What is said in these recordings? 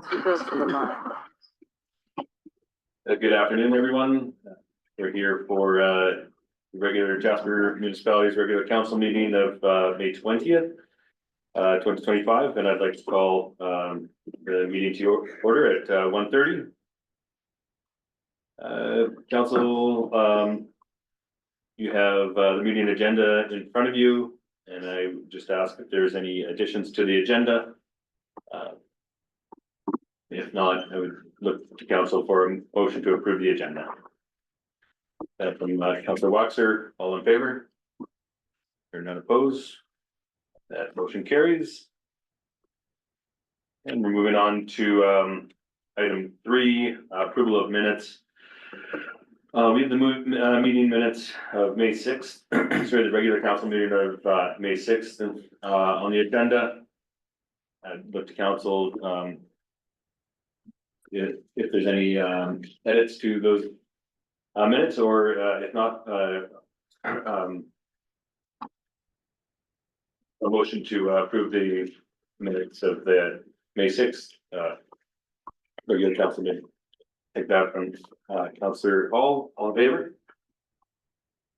Good afternoon, everyone. We're here for the regular Jasper Municipality's regular council meeting of May 20th, 2025, and I'd like to call the meeting to order at 1:30. Council, you have the meeting agenda in front of you, and I just ask if there's any additions to the agenda. If not, I would look to council for a motion to approve the agenda. From Councillor Waxer, all in favor? Or none opposed? That motion carries. And we're moving on to item 3, approval of minutes. We have the meeting minutes of May 6th, sorry, the regular council meeting of May 6th on the agenda. I'd look to council if there's any edits to those minutes, or if not, a motion to approve the minutes of the May 6th regular council meeting. Take that from Councillor Hall. All in favor?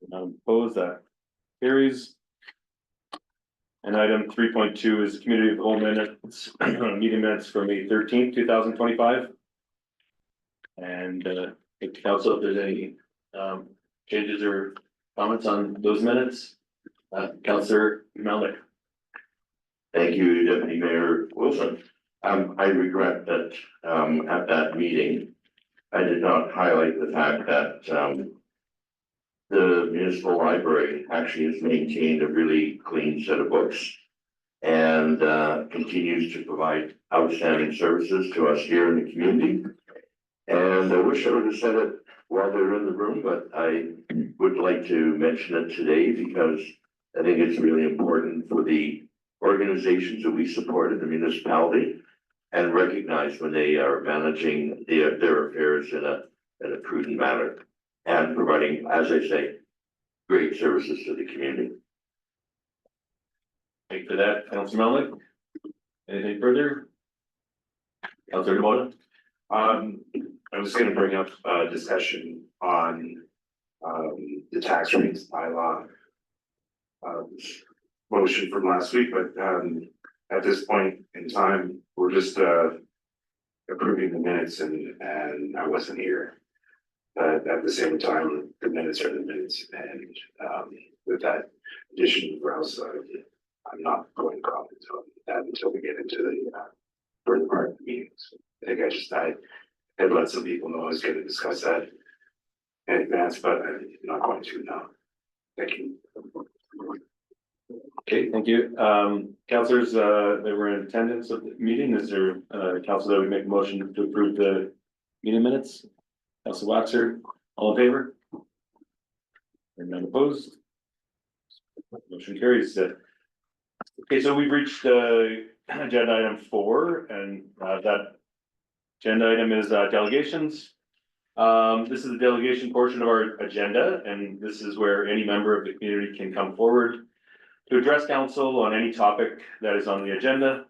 None opposed. That carries. And item 3.2 is community of the whole minutes, meeting minutes for May 13th, 2025. And take to council if there's any changes or comments on those minutes. Councillor Malik. Thank you, Deputy Mayor Wilson. I regret that at that meeting, I did not highlight the fact that the municipal library actually has maintained a really clean set of books and continues to provide outstanding services to us here in the community. And I wish I would have said it while they're in the room, but I would like to mention it today because I think it's really important for the organizations that we support in the municipality and recognize when they are managing their affairs in a prudent manner and providing, as I say, great services to the community. Thank you for that, Councillor Malik. Anything further? Councillor Demota? I was going to bring up a discussion on the tax rates bylaw motion from last week, but at this point in time, we're just approving the minutes, and I wasn't here. But at the same time, the minutes are the minutes, and with that addition, I'm not going to comment on that until we get into the further part of the meetings. I think I'd let some people know I was going to discuss that in advance, but I'm not going to now. Thank you. Okay, thank you. Councillors that were in attendance of the meeting, is there a council that would make a motion to approve the meeting minutes? Councillor Waxer, all in favor? And none opposed? Motion carries. Okay, so we've reached agenda item 4, and that agenda item is delegations. This is the delegation portion of our agenda, and this is where any member of the community can come forward to address council on any topic that is on the agenda.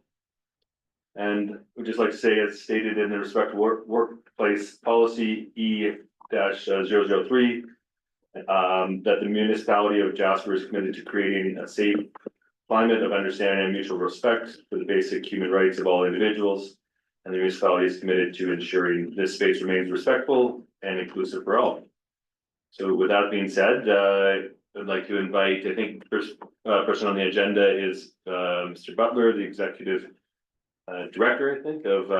And we'd just like to say, as stated in the respective workplace policy E-003, that the municipality of Jasper is committed to creating a safe climate of understanding and mutual respect for the basic human rights of all individuals. And the municipality is committed to ensuring this space remains respectful and inclusive for all. So with that being said, I'd like to invite, I think the first person on the agenda is Mr. Butler, the Executive Director, I think, of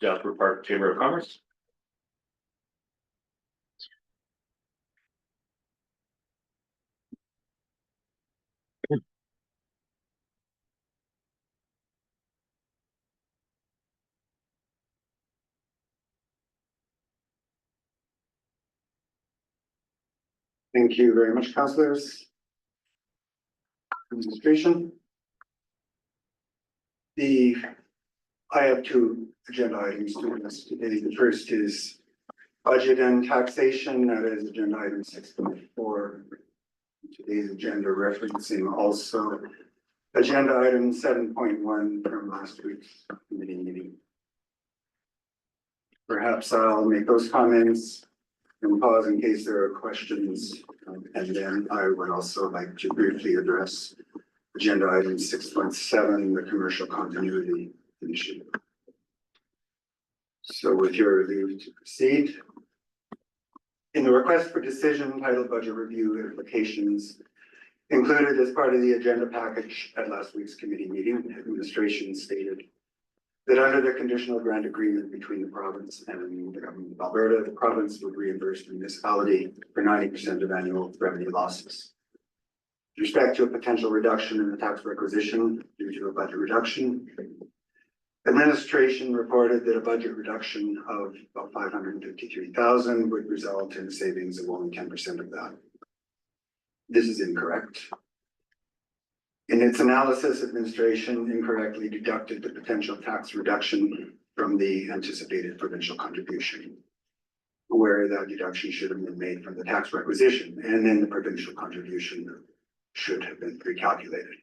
Jasper Park Chamber of Commerce. Thank you very much, councillors. Administration. I have 2 agenda items to discuss today. The first is budget and taxation. That is agenda item 6.4. Today's agenda referencing also agenda item 7.1 from last week's committee meeting. Perhaps I'll make those comments and pause in case there are questions. And then I would also like to briefly address agenda item 6.7, the commercial continuity initiative. So with your leave to proceed. In the request for decision titled budget review implications included as part of the agenda package at last week's committee meeting, administration stated that under the conditional grant agreement between the province and the government of Alberta, the province would reimburse the municipality for 90% of annual revenue losses. With respect to a potential reduction in the tax requisition due to a budget reduction, administration reported that a budget reduction of about 553,000 would result in savings of only 10% of that. This is incorrect. In its analysis, administration incorrectly deducted the potential tax reduction from the anticipated provincial contribution, where that deduction should have been made from the tax requisition, and then the provincial contribution should have been recalculated.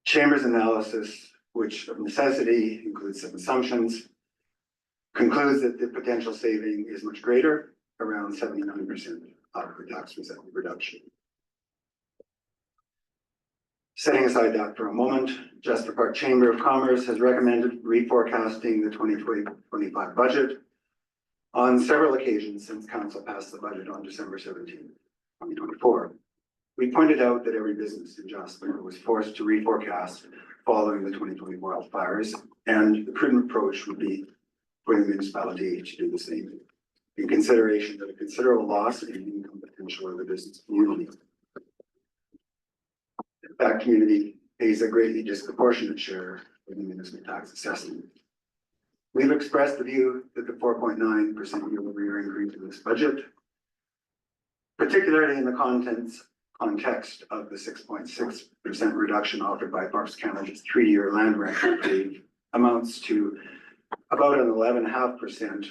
Chamber's analysis, which of necessity includes some assumptions, concludes that the potential saving is much greater, around 79% of the tax reduction. Setting aside that for a moment, Jasper Park Chamber of Commerce has recommended reforecasting the 2025 budget on several occasions since council passed the budget on December 17, 2024. We pointed out that every business in Jasper was forced to reforecast following the 2024 fires, and the prudent approach would be for the municipality to do the same, in consideration of a considerable loss in income potential of the business community. That community pays a greatly disproportionate share of the municipal tax assessment. We've expressed the view that the 4.9% year-over-year increase in this budget, particularly in the context of the 6.6% reduction offered by Parks Canada's 3-year land rent relief, amounts to about an 11.5%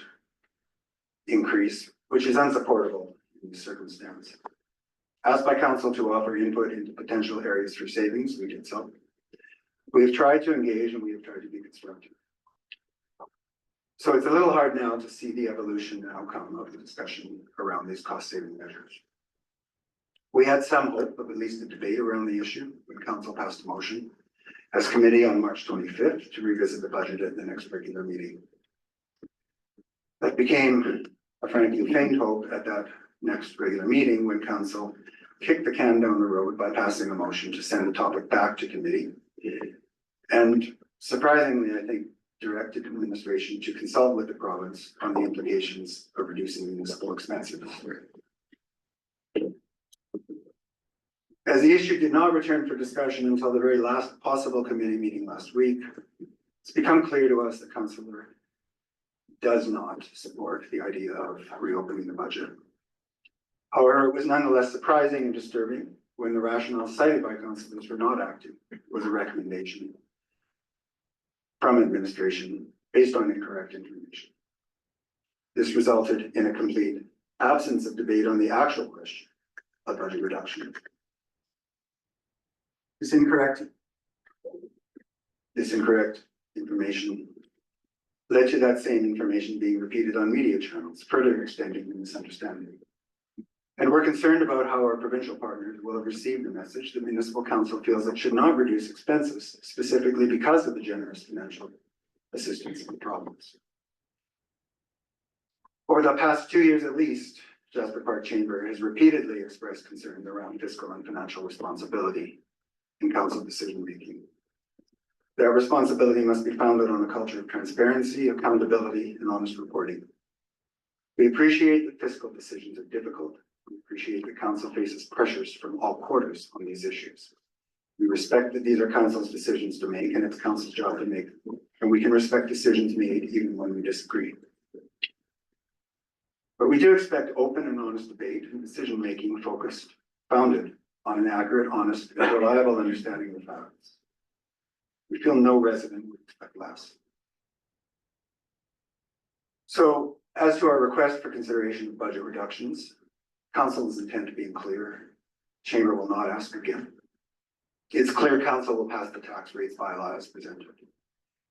increase, which is unsupportable in this circumstance. Asked by council to offer input into potential areas for savings, we did so. We have tried to engage and we have tried to be constructive. So it's a little hard now to see the evolution and outcome of the discussion around these cost-saving measures. We had some hope of at least a debate around the issue when council passed a motion as committee on March 25th to revisit the budget at the next regular meeting. That became a frankly faint hope at that next regular meeting when council kicked the can down the road by passing a motion to send the topic back to committee. And surprisingly, I think, directed administration to consult with the province on the implications of reducing municipal expenses. As the issue did not return for discussion until the very last possible committee meeting last week, it's become clear to us that Councillor does not support the idea of reopening the budget. However, it was nonetheless surprising and disturbing when the rationale cited by councillors for not acting was a recommendation from administration based on incorrect information. This resulted in a complete absence of debate on the actual question of budget reduction. This incorrect information led to that same information being repeated on media channels, further extending the misunderstanding. And we're concerned about how our provincial partners will have received the message that municipal council feels it should not reduce expenses, specifically because of the generous financial assistance of the province. Over the past 2 years at least, Jasper Park Chamber has repeatedly expressed concern around fiscal and financial responsibility in council decision-making. That responsibility must be founded on a culture of transparency, accountability, and honest reporting. We appreciate that fiscal decisions are difficult. We appreciate that council faces pressures from all quarters on these issues. We respect that these are council's decisions to make, and it's council's job to make them. And we can respect decisions made even when we disagree. But we do expect open and honest debate and decision-making founded on an accurate, honest, and reliable understanding of the facts. We feel no resident would expect less. So, as to our request for consideration of budget reductions, council's intent to be clear. Chamber will not ask again. It's clear council will pass the tax rates bylaw as presented.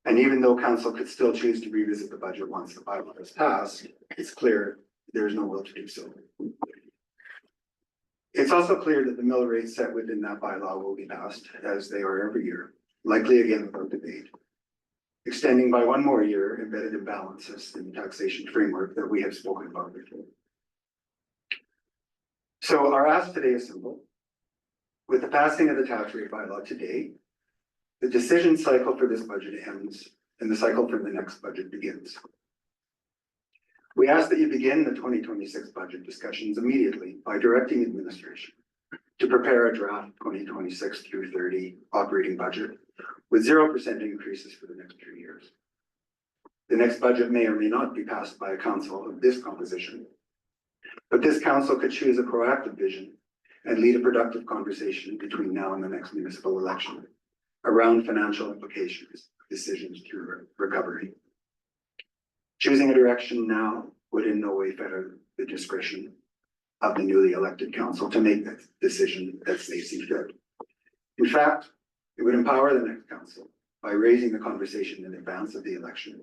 And even though council could still choose to revisit the budget once the bylaw is passed, it's clear there's no will to do so. It's also clear that the mill rates set within that bylaw will be passed, as they are every year, likely again without debate, extending by one more year embedded imbalances in the taxation framework that we have spoken about before. So our ask today is simple. With the passing of the tax rate bylaw today, the decision cycle for this budget ends and the cycle for the next budget begins. We ask that you begin the 2026 budget discussions immediately by directing administration to prepare a draft 2026 through 30 operating budget with 0% increases for the next 2 years. The next budget may or may not be passed by a council of this composition, but this council could choose a proactive vision and lead a productive conversation between now and the next municipal election around financial implications, decisions through recovery. Choosing a direction now would in no way fetter the discretion of the newly elected council to make that decision as they see fit. In fact, it would empower the next council by raising the conversation in advance of the election,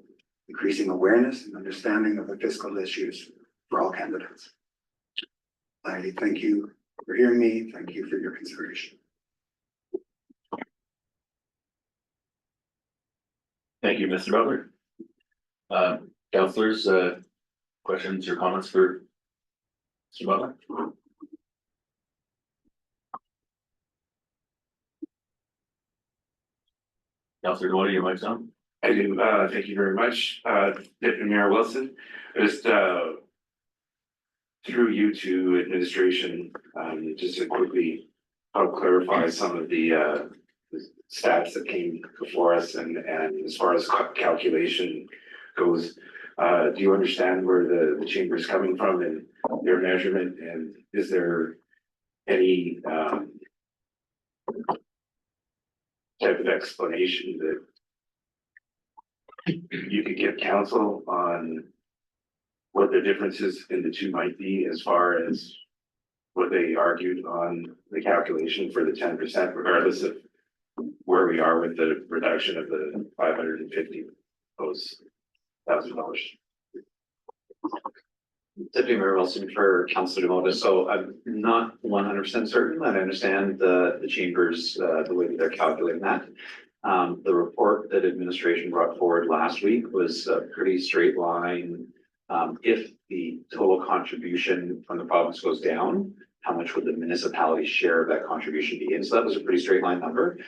increasing awareness and understanding of the fiscal issues for all candidates. I thank you for hearing me. Thank you for your consideration. Thank you, Mr. Butler. Councillors, questions or comments for Mr. Butler? Councillor Dwight, your mic's on. I do, thank you very much, Deputy Mayor Wilson. Just, through you to administration, just to quickly help clarify some of the stats that came before us and as far as calculation goes. Do you understand where the chamber is coming from and their measurement, and is there any type of explanation that you could give council on what the differences in the two might be as far as what they argued on the calculation for the 10%, regardless of where we are with the reduction of the $550,000? Deputy Mayor Wilson for Councillor Demotis. So I'm not 100% certain. I understand the chambers, the way that they're calculating that. The report that administration brought forward last week was a pretty straight line. If the total contribution from the province goes down, how much would the municipality share of that contribution be? And so that was a pretty straight line number.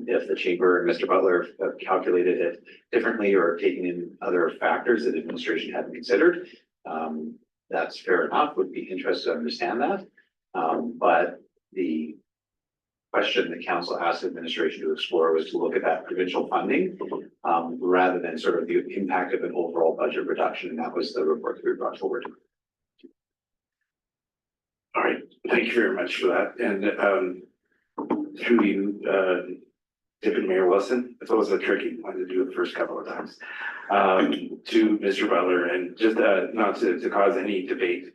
If the chamber and Mr. Butler have calculated it differently or taken in other factors that administration hadn't considered, that's fair enough. Would be interested to understand that. But the question the council asked administration to explore was to look at that provincial funding rather than sort of the impact of an overall budget reduction. And that was the report that we brought forward. All right, thank you very much for that. And through you, Deputy Mayor Wilson, it's always a tricky one to do the first couple of times. To Mr. Butler, and just not to cause any debate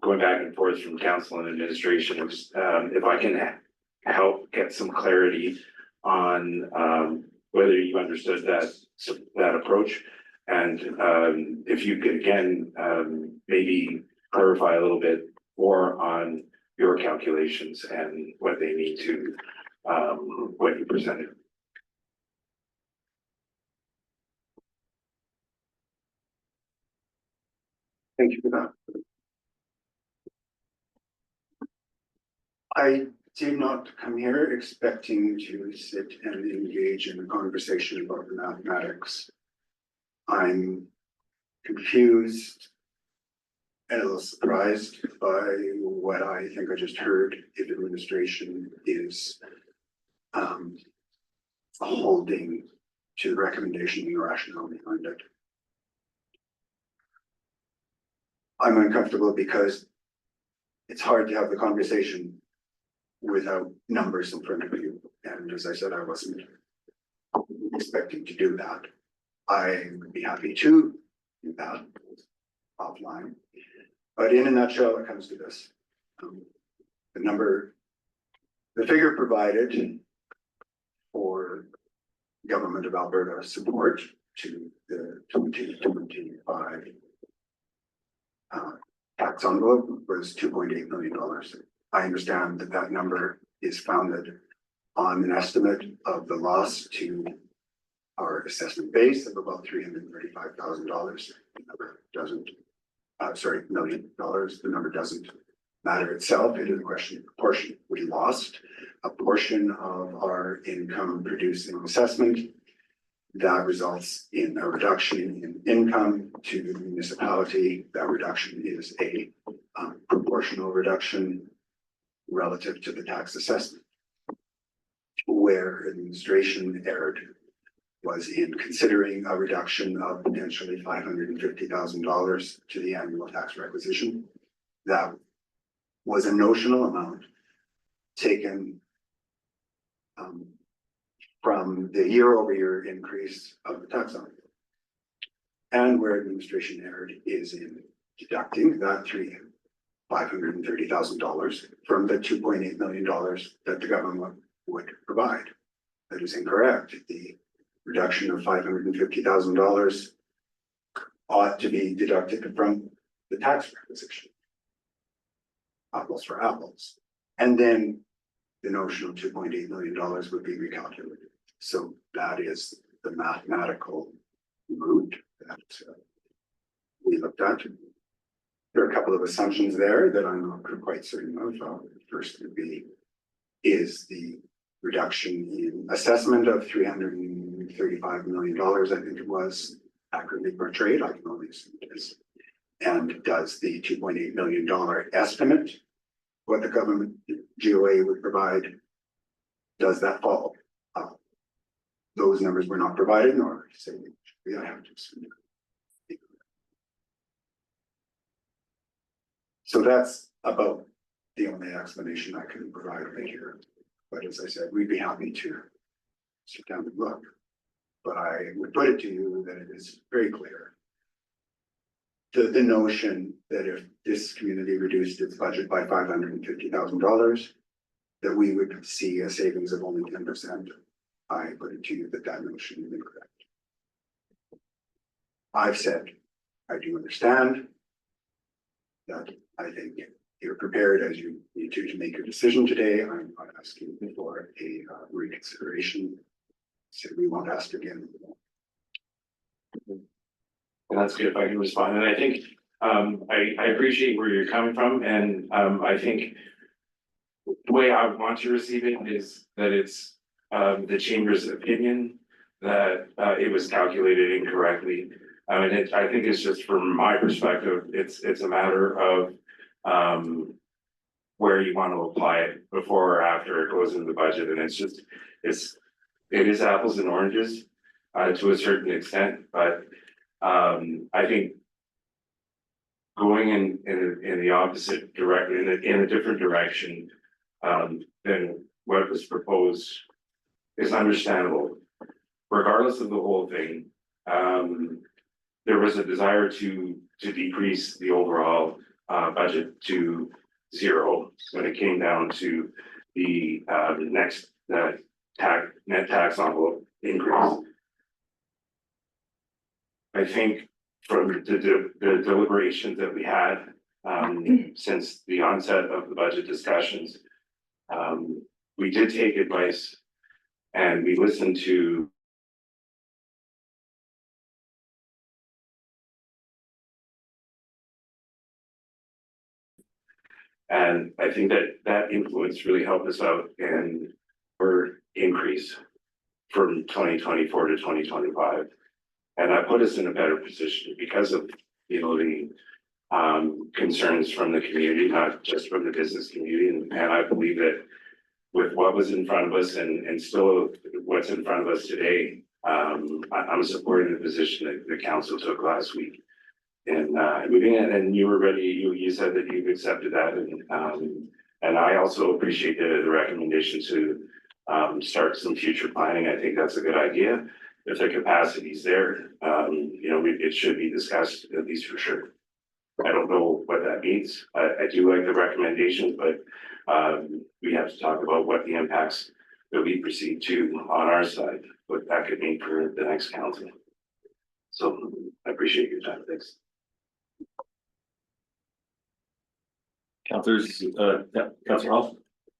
going back and forth from council and administration, just if I can help get some clarity on whether you understood that approach, and if you could again maybe clarify a little bit more on your calculations and what they mean to what you presented. Thank you for that. I did not come here expecting to sit and engage in a conversation about the mathematics. I'm confused and a little surprised by what I think I just heard. If administration is holding to the recommendation and the rationale behind it. I'm uncomfortable because it's hard to have the conversation without numbers in front of you. And as I said, I wasn't expecting to do that. I would be happy to do that offline. But in a nutshell, it comes to this. The figure provided for Government of Alberta support to the 2025 tax envelope was $2.8 million. I understand that that number is founded on an estimate of the loss to our assessment base of about $335,000. The number doesn't, $1 million. The number doesn't matter itself. It is a question of proportion. We lost a portion of our income producing assessment. That results in a reduction in income to the municipality. That reduction is a proportional reduction relative to the tax assessment. Where administration erred was in considering a reduction of potentially $550,000 to the annual tax requisition. That was a notional amount taken from the year-over-year increase of the tax envelope. And where administration erred is in deducting that $530,000 from the $2.8 million that the government would provide. That is incorrect. The reduction of $550,000 ought to be deducted from the tax requisition. Apples for apples. And then the notional $2.8 million would be recalculated. So that is the mathematical route that we looked at. There are a couple of assumptions there that I'm not quite certain of. First would be, is the reduction in assessment of $335 million, I think it was, accurately portrayed? I can only assume it is. And does the $2.8 million estimate what the government GOA would provide, does that follow? Those numbers were not provided, nor say we have to assume. So that's about the only explanation I can provide right here. But as I said, we'd be happy to sit down and look. But I would put it to you that it is very clear. The notion that if this community reduced its budget by $550,000, that we would see a savings of only 10%. I put it to you that that notion is incorrect. I've said, I do understand that I think you're prepared as you need to make your decision today. I'm not asking for a reconsideration. So we won't ask again. And that's good if I can respond. And I think I appreciate where you're coming from. And I think the way I want to receive it is that it's the chamber's opinion that it was calculated incorrectly. I mean, I think it's just from my perspective, it's a matter of where you want to apply it before or after it goes into the budget. And it's just, it is apples and oranges to a certain extent, but I think going in the opposite direction, in a different direction than what was proposed is understandable. Regardless of the whole thing, there was a desire to decrease the overall budget to zero when it came down to the next net tax envelope increase. I think from the deliberations that we had since the onset of the budget discussions, we did take advice and we listened to and I think that influence really helped us out in our increase from 2024 to 2025. And that put us in a better position because of, you know, the concerns from the community, not just from the business community. And I believe that with what was in front of us and still what's in front of us today, I'm supporting the position that the council took last week. And moving it, and you were ready, you said that you've accepted that. And I also appreciate the recommendation to start some future planning. I think that's a good idea. If the capacity is there, you know, it should be discussed, at least for sure. I don't know what that means. I do like the recommendations, but we have to talk about what the impacts that we perceive to on our side. what that could mean for the next council. So I appreciate your time. Thanks. Councillors, yeah, Councillor Hall?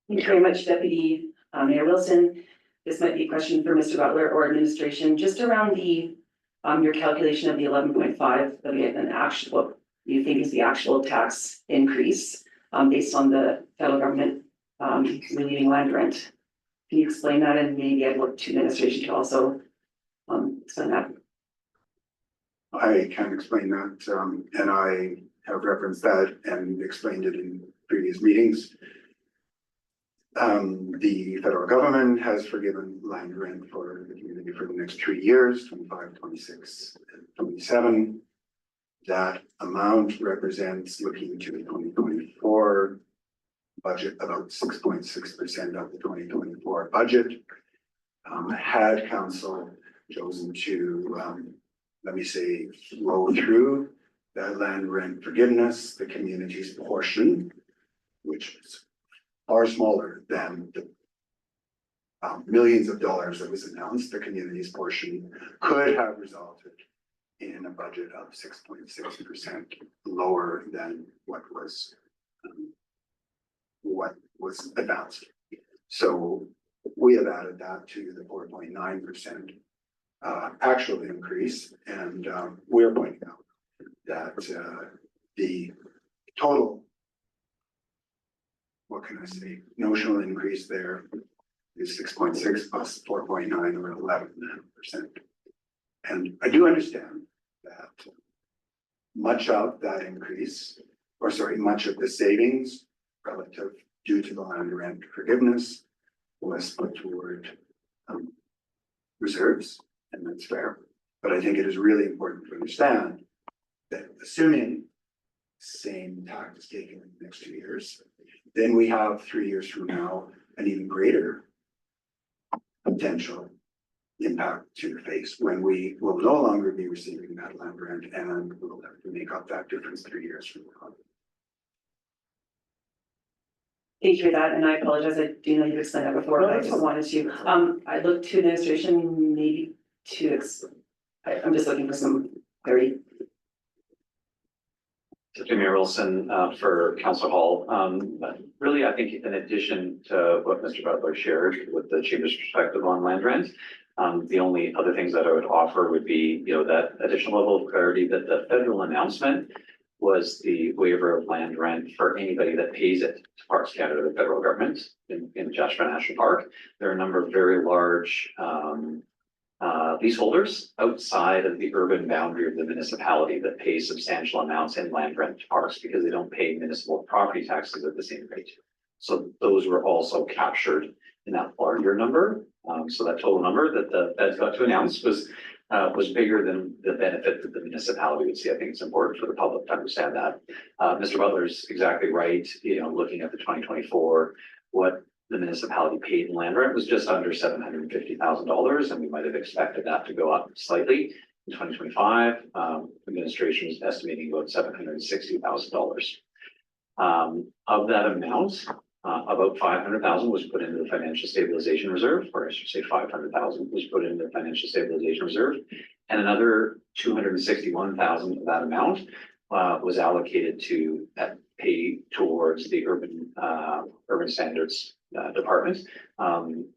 Thank you very much, Deputy Mayor Wilson. This might be a question for Mr. Butler or administration, just around the, your calculation of the 11.5, that we get an actual, what you think is the actual tax increase, based on the federal government, relieving land rent. Can you explain that? And maybe I'd look to administration to also, explain that. I can explain that, and I have referenced that and explained it in previous meetings. The federal government has forgiven land rent for the community for the next 3 years, 25, 26, and 27. That amount represents, looking to the 2024 budget, about 6.6% of the 2024 budget. Had council chosen to, let me say, roll through that land rent forgiveness, the community's portion, which is far smaller than the millions of dollars that was announced, the community's portion could have resulted in a budget of 6.6% lower than what was announced. So we have added that to the 4.9% actual increase, and we're pointing out that the total, what can I say, notional increase there is 6.6 plus 4.9 or 11%. And I do understand that much of that increase, or sorry, much of the savings relative due to the land rent forgiveness was put toward reserves, and that's fair. But I think it is really important to understand that assuming same tax is taken in the next 2 years, then we have 3 years from now an even greater potential impact to face when we will no longer be receiving that land rent, and we will have to make up that difference 3 years from now. Thank you for that, and I apologize, I do know you've explained that before, but I just wanted to, I look to administration maybe to, I'm just looking for some clarity. Deputy Mayor Wilson, for Councillor Hall, really, I think in addition to what Mr. Butler shared with the Chamber's perspective on land rent, the only other things that I would offer would be, that additional level of clarity that the federal announcement was the waiver of land rent for anybody that pays it to Parks Canada, the federal government in Jasper National Park. There are a number of very large leaseholders outside of the urban boundary of the municipality that pay substantial amounts in land rent to parks because they don't pay municipal property taxes at the same rate. So those were also captured in that larger number. So that total number that the feds got to announce was bigger than the benefit that the municipality would see. I think it's important for the public to understand that. Mr. Butler's exactly right. Looking at the 2024, what the municipality paid in land rent was just under $750,000, and we might have expected that to go up slightly in 2025. Administration is estimating about $760,000. Of that amount, about 500,000 was put into the financial stabilization reserve, or I should say 500,000 was put into the financial stabilization reserve, and another 261,000 of that amount was allocated to pay towards the urban standards department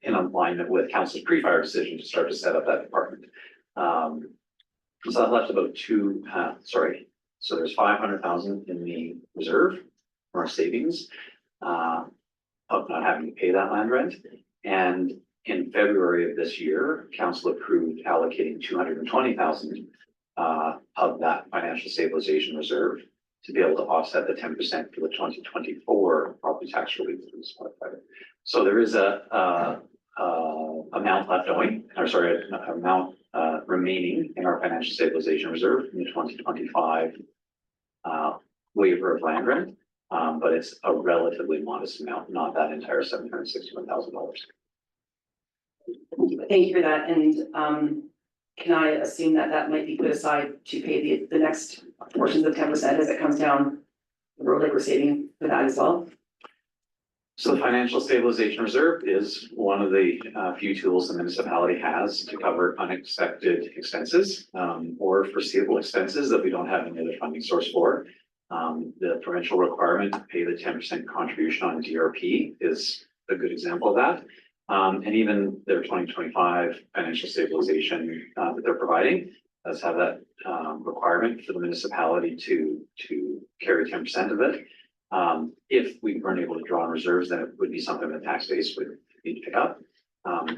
in alignment with council's pre-fire decision to start to set up that department. So that left about so there's 500,000 in the reserve for our savings of not having to pay that land rent. And in February of this year, council approved allocating 220,000 of that financial stabilization reserve to be able to offset the 10% for the 2024 property tax relief. So there is a amount left owing, or sorry, amount remaining in our financial stabilization reserve in the 2025 waiver of land rent. But it's a relatively modest amount, not that entire $761,000. Thank you for that, and can I assume that that might be put aside to pay the next portions of 10% as it comes down the road, like we're saving for that as well? So the financial stabilization reserve is one of the few tools the municipality has to cover unexpected expenses or foreseeable expenses that we don't have any other funding source for. The provincial requirement to pay the 10% contribution on DRP is a good example of that. And even their 2025 financial stabilization that they're providing does have that requirement for the municipality to carry 10% of it. If we weren't able to draw on reserves, then it would be something the tax base would need to pick up.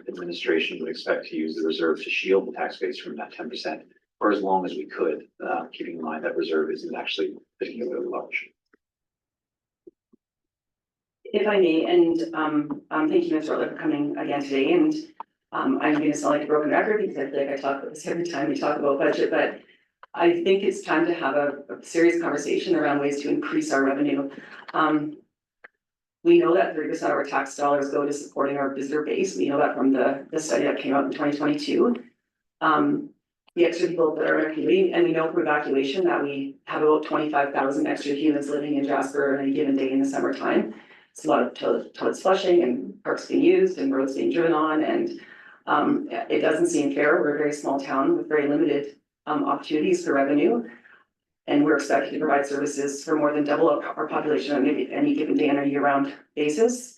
Administration would expect to use the reserve to shield the tax base from that 10% for as long as we could, keeping in mind that reserve isn't actually particularly large. If I may, and thank you, Mr. Butler, for coming again today, and I'm gonna sound like a broken record because I feel like I talk about this every time we talk about budget, but I think it's time to have a serious conversation around ways to increase our revenue. We know that 30% of our tax dollars go to supporting our visitor base. We know that from the study that came out in 2022. The extra people that are in our community, and we know from evacuation that we have about 25,000 extra humans living in Jasper on any given day in the summertime. It's a lot of toilets flushing and parks being used and roads being driven on, and it doesn't seem fair. We're a very small town with very limited opportunities for revenue. And we're expected to provide services for more than double our population on any given day on a year-round basis.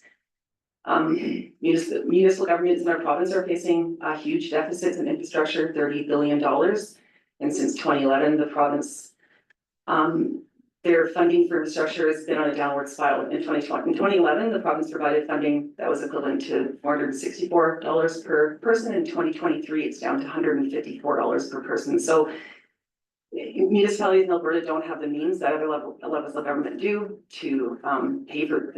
Municipal governments in our province are facing huge deficits in infrastructure, $30 billion. And since 2011, the province, their funding for infrastructure has been on a downward spiral. In 2011, the province provided funding that was equivalent to $464 per person. In 2023, it's down to $154 per person. So municipalities in Alberta don't have the means that other levels of government do to pay for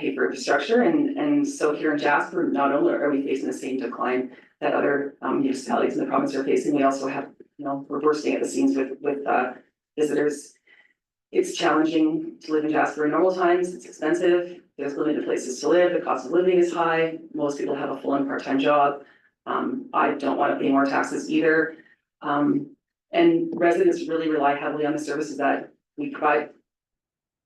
infrastructure. And so here in Jasper, not only are we facing the same decline that other municipalities in the province are facing, we also have, we're bursting at the seams with visitors. It's challenging to live in Jasper in normal times. It's expensive. There's limited places to live. The cost of living is high. Most people have a full and part-time job. I don't want to pay more taxes either. And residents really rely heavily on the services that we provide.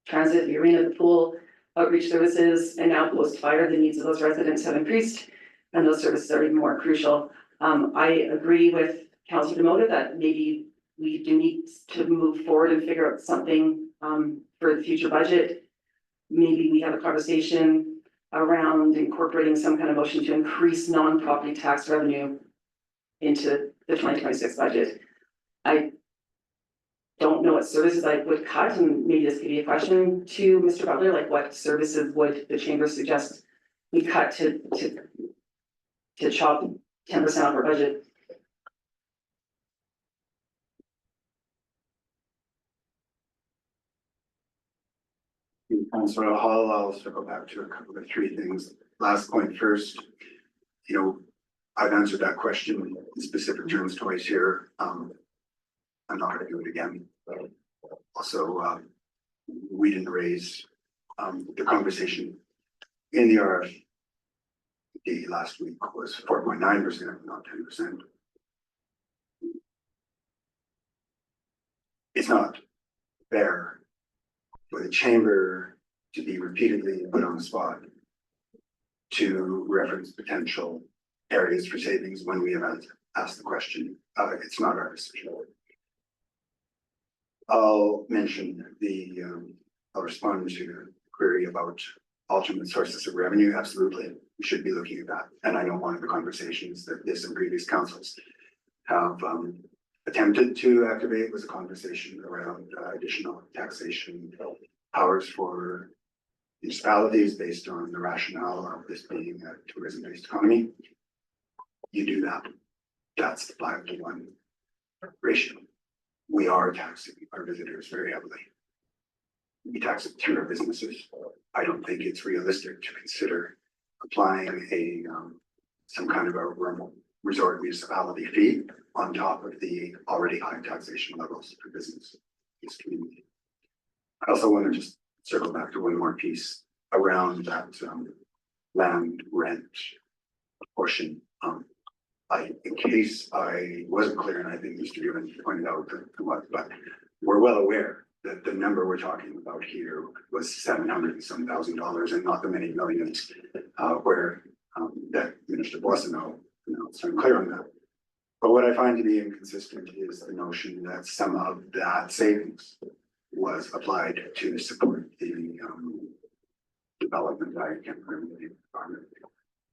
Transit, the arena, the pool, outreach services, and now post-fire, the needs of those residents have increased, and those services are even more crucial. I agree with Councillor Demota that maybe we do need to move forward and figure out something for the future budget. Maybe we have a conversation around incorporating some kind of motion to increase non-property tax revenue into the 2026 budget. I don't know what services I would cut, and maybe this could be a question to Mr. Butler, like what services would the chamber suggest we cut to chop 10% off our budget? Councillor Hall, I'll circle back to a couple of three things. Last point first, I've answered that question in specific terms twice here. I'm not gonna do it again. Also, we didn't raise the conversation in the RFP last week was 4.9%, not 10%. It's not fair for the chamber to be repeatedly put on the spot to reference potential areas for savings when we have asked the question. It's not our decision. I'll mention I'll respond to the query about alternate sources of revenue. Absolutely, we should be looking at that. And I know one of the conversations that this and previous councils have attempted to activate was a conversation around additional taxation powers for municipalities based on the rationale of this being a tourism-based economy. You do that. That's the 5-to-1 ratio. We are taxing our visitors very heavily. We tax it through our businesses. I don't think it's realistic to consider applying some kind of a resort municipality fee on top of the already high taxation levels for business in this community. I also want to just circle back to one more piece around that land rent portion. In case I wasn't clear, and I think Mr. Given pointed out but we're well aware that the number we're talking about here was $700 and some thousand and not the many millions, where, that Minister Boissonnault, so I'm clear on that. But what I find to be inconsistent is the notion that some of that savings was applied to support the, development. I can't remember the department.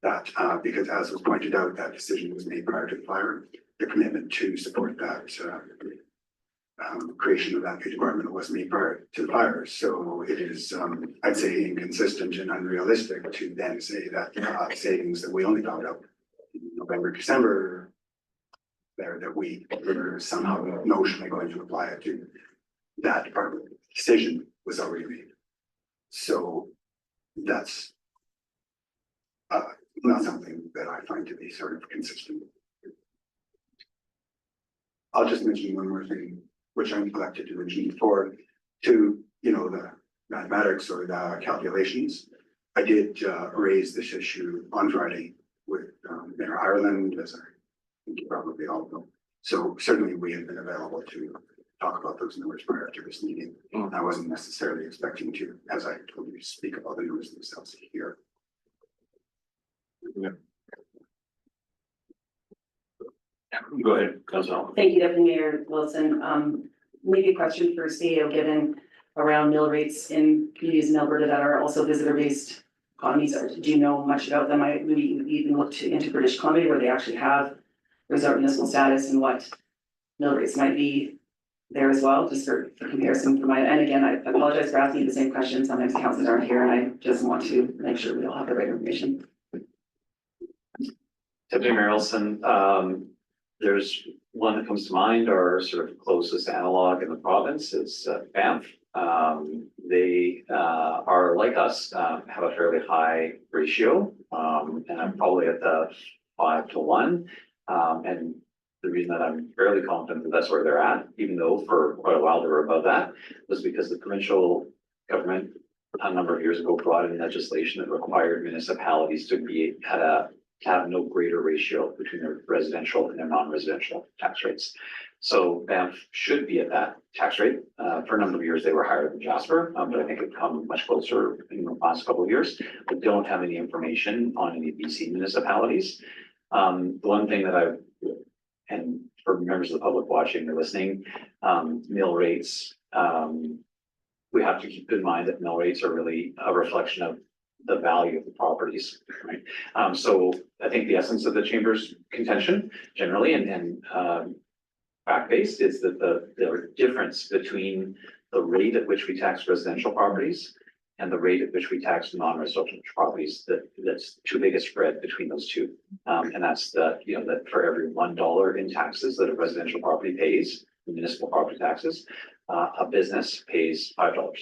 That, because as was pointed out, that decision was made prior to the fire. The commitment to support that, creation of that new department was made prior to the fire. So it is, I'd say, inconsistent and unrealistic to then say that savings that we only found out in November, December, there, that we were somehow notionally going to apply it to that department. Decision was already made. So that's not something that I find to be sort of consistent. I'll just mention one more thing, which I neglected to mention before, to, the mathematics or the calculations. I did raise this issue on Friday with Mayor Ireland, as I think you probably all know. So certainly we have been available to talk about those numbers prior to this meeting. I wasn't necessarily expecting to, as I told you, speak about the numbers themselves here. Go ahead, Councillor. Thank you, Deputy Mayor Wilson. Maybe a question for CEO, given around mill rates in communities in Alberta that are also visitor-based economies. Do you know much about them? I maybe even looked into British Columbia, where they actually have resort municipal status, and what mill rates might be there as well, just for comparison for my, and again, I apologize for asking you the same question. Sometimes councils aren't here, and I just want to make sure we all have the right information. Deputy Mayor Wilson, there's one that comes to mind, our sort of closest analog in the province is Banff. They are like us, have a fairly high ratio, and I'm probably at the 5-to-1. And the reason that I'm fairly confident that that's where they're at, even though for quite a while they were above that, was because the provincial government a number of years ago brought in legislation that required municipalities to have no greater ratio between their residential and their non-residential tax rates. So Banff should be at that tax rate. For a number of years, they were higher than Jasper, but I think it's come much closer in the last couple of years. We don't have any information on any BC municipalities. The one thing that and for members of the public watching or listening, mill rates, we have to keep in mind that mill rates are really a reflection of the value of the properties, right? So I think the essence of the Chamber's contention generally and fact-based is that the difference between the rate at which we tax residential properties and the rate at which we tax non-residential properties, that's too big a spread between those two. And that's that for every $1 in taxes that a residential property pays, the municipal property taxes, a business pays $5.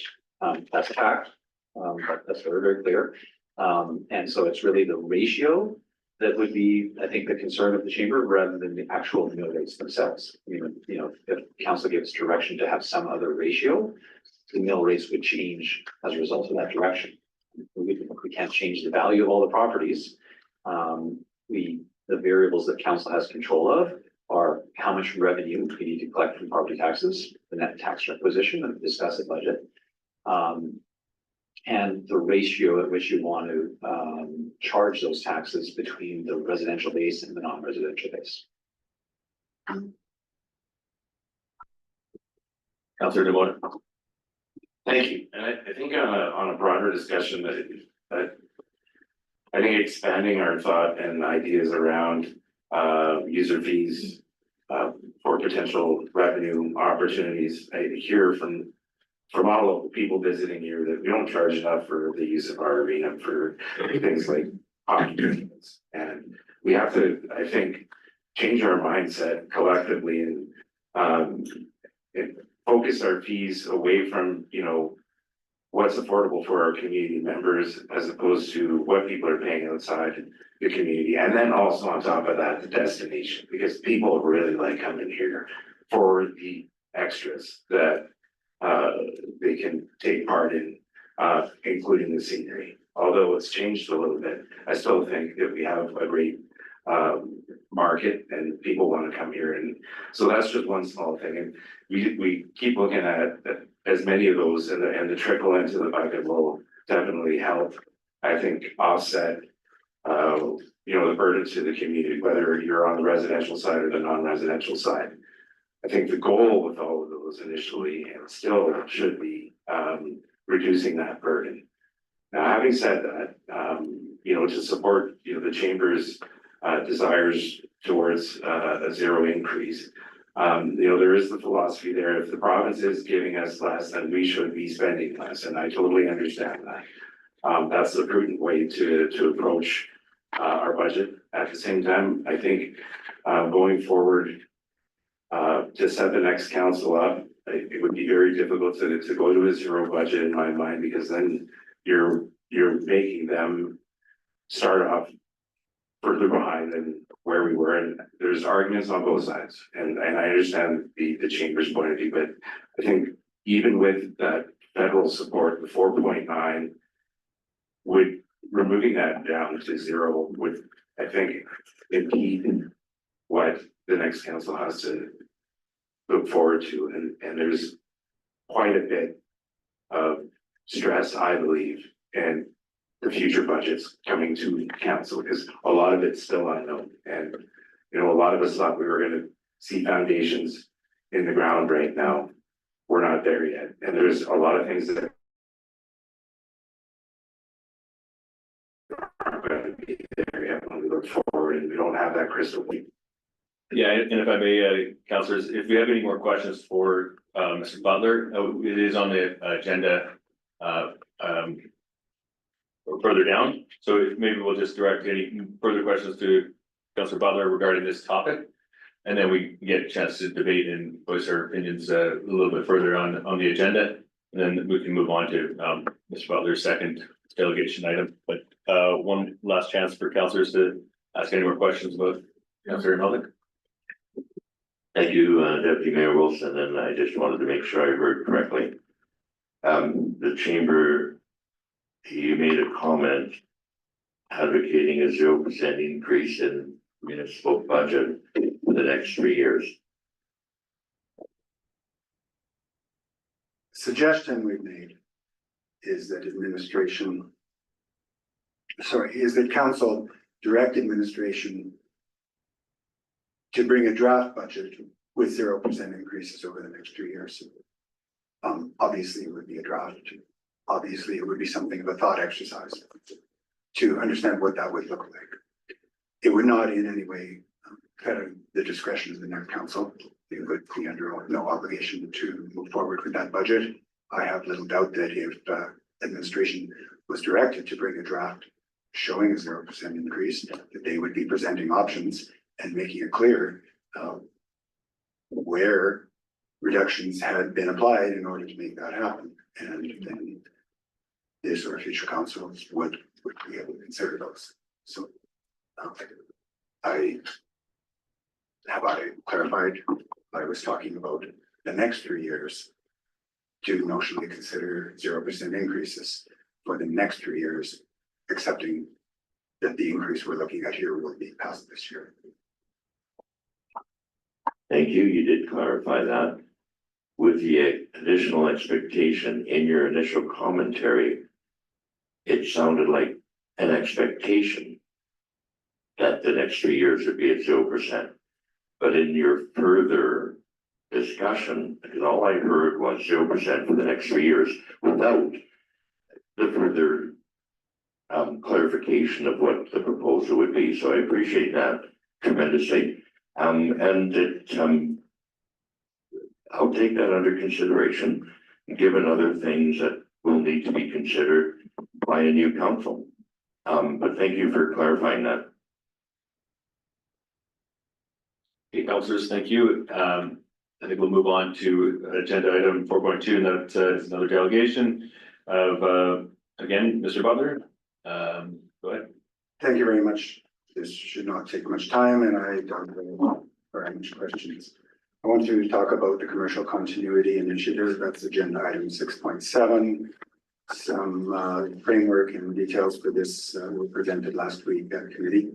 That's a fact. But that's very, very clear. And so it's really the ratio that would be, I think, the concern of the Chamber rather than the actual mill rates themselves. If council gives direction to have some other ratio, the mill rates would change as a result of that direction. We can't change the value of all the properties. The variables that council has control of are how much revenue we need to collect from property taxes, the net tax requisition that we discussed at budget. And the ratio at which you want to charge those taxes between the residential base and the non-residential base. Councillor DeMona. Thank you. And I think on a broader discussion that I think expanding our thought and ideas around user fees for potential revenue opportunities. I hear from all of the people visiting here that we don't charge enough for the use of our arena for things like hockey tournaments. And we have to, I think, change our mindset collectively and focus our fees away from, what's affordable for our community members as opposed to what people are paying outside the community. And then also on top of that, the destination, because people really like coming here for the extras that they can take part in, including the scenery. Although it's changed a little bit, I still think that we have a great market and people want to come here. And so that's just one small thing. And we keep looking at as many of those and the trickle into the bucket will definitely help, I think, offset the burden to the community, whether you're on the residential side or the non-residential side. I think the goal with all of those initially and still should be reducing that burden. Now, having said that, to support, the chamber's desires towards a zero increase, there is the philosophy there. If the province is giving us less, then we should be spending less, and I totally understand that. That's the prudent way to approach our budget. At the same time, I think going forward, to set the next council up, it would be very difficult to go to a zero budget in my mind, because then you're making them start off further behind than where we were, and there's arguments on both sides, and I understand the chamber's point of view, but I think even with that federal support, the 4.9 would, removing that down to zero would, I think, impede what the next council has to look forward to, and there's quite a bit of stress, I believe, and the future budgets coming to council, because a lot of it's still unknown. And, a lot of us thought we were gonna see foundations in the ground right now. We're not there yet. And there's a lot of things that aren't gonna be there yet when we look forward, and we don't have that crystal ball. Yeah, and if I may, councillors, if you have any more questions for Mr. Butler, it is on the agenda further down. So maybe we'll just direct any further questions to Councillor Butler regarding this topic. And then we get a chance to debate and voice our opinions a little bit further on the agenda. And then we can move on to Mr. Butler's second delegation item. But one last chance for councillors to ask any more questions about Councillor Melnick. Thank you, Deputy Mayor Wilson, and I just wanted to make sure I heard correctly. The chamber, you made a comment advocating a 0% increase in municipal budget for the next 3 years. Suggestion we've made is that council direct administration to bring a draft budget with 0% increases over the next 3 years. Obviously, it would be a draft. Obviously, it would be something of a thought exercise to understand what that would look like. It would not in any way cut the discretion of the next council. It would be under no obligation to move forward with that budget. I have little doubt that if administration was directed to bring a draft showing a 0% increase, that they would be presenting options and making it clear where reductions had been applied in order to make that happen. And then this or future councils would be able to consider those. So I clarified, I was talking about the next 3 years to notionally consider 0% increases for the next 3 years, accepting that the increase we're looking at here will be passed this year. Thank you. You did clarify that. With the additional expectation in your initial commentary, it sounded like an expectation that the next 3 years would be at 0%. But in your further discussion, because all I heard was 0% for the next 3 years without the further clarification of what the proposal would be. So I appreciate that tremendously. I'll take that under consideration, given other things that will need to be considered by a new council. But thank you for clarifying that. Okay, councillors, thank you. I think we'll move on to agenda item 4.2, and that is another delegation of, again, Mr. Butler. Go ahead. Thank you very much. This should not take much time, and I don't have very much questions. I want to talk about the commercial continuity initiative. That's agenda item 6.7. Some framework and details for this were presented last week at committee.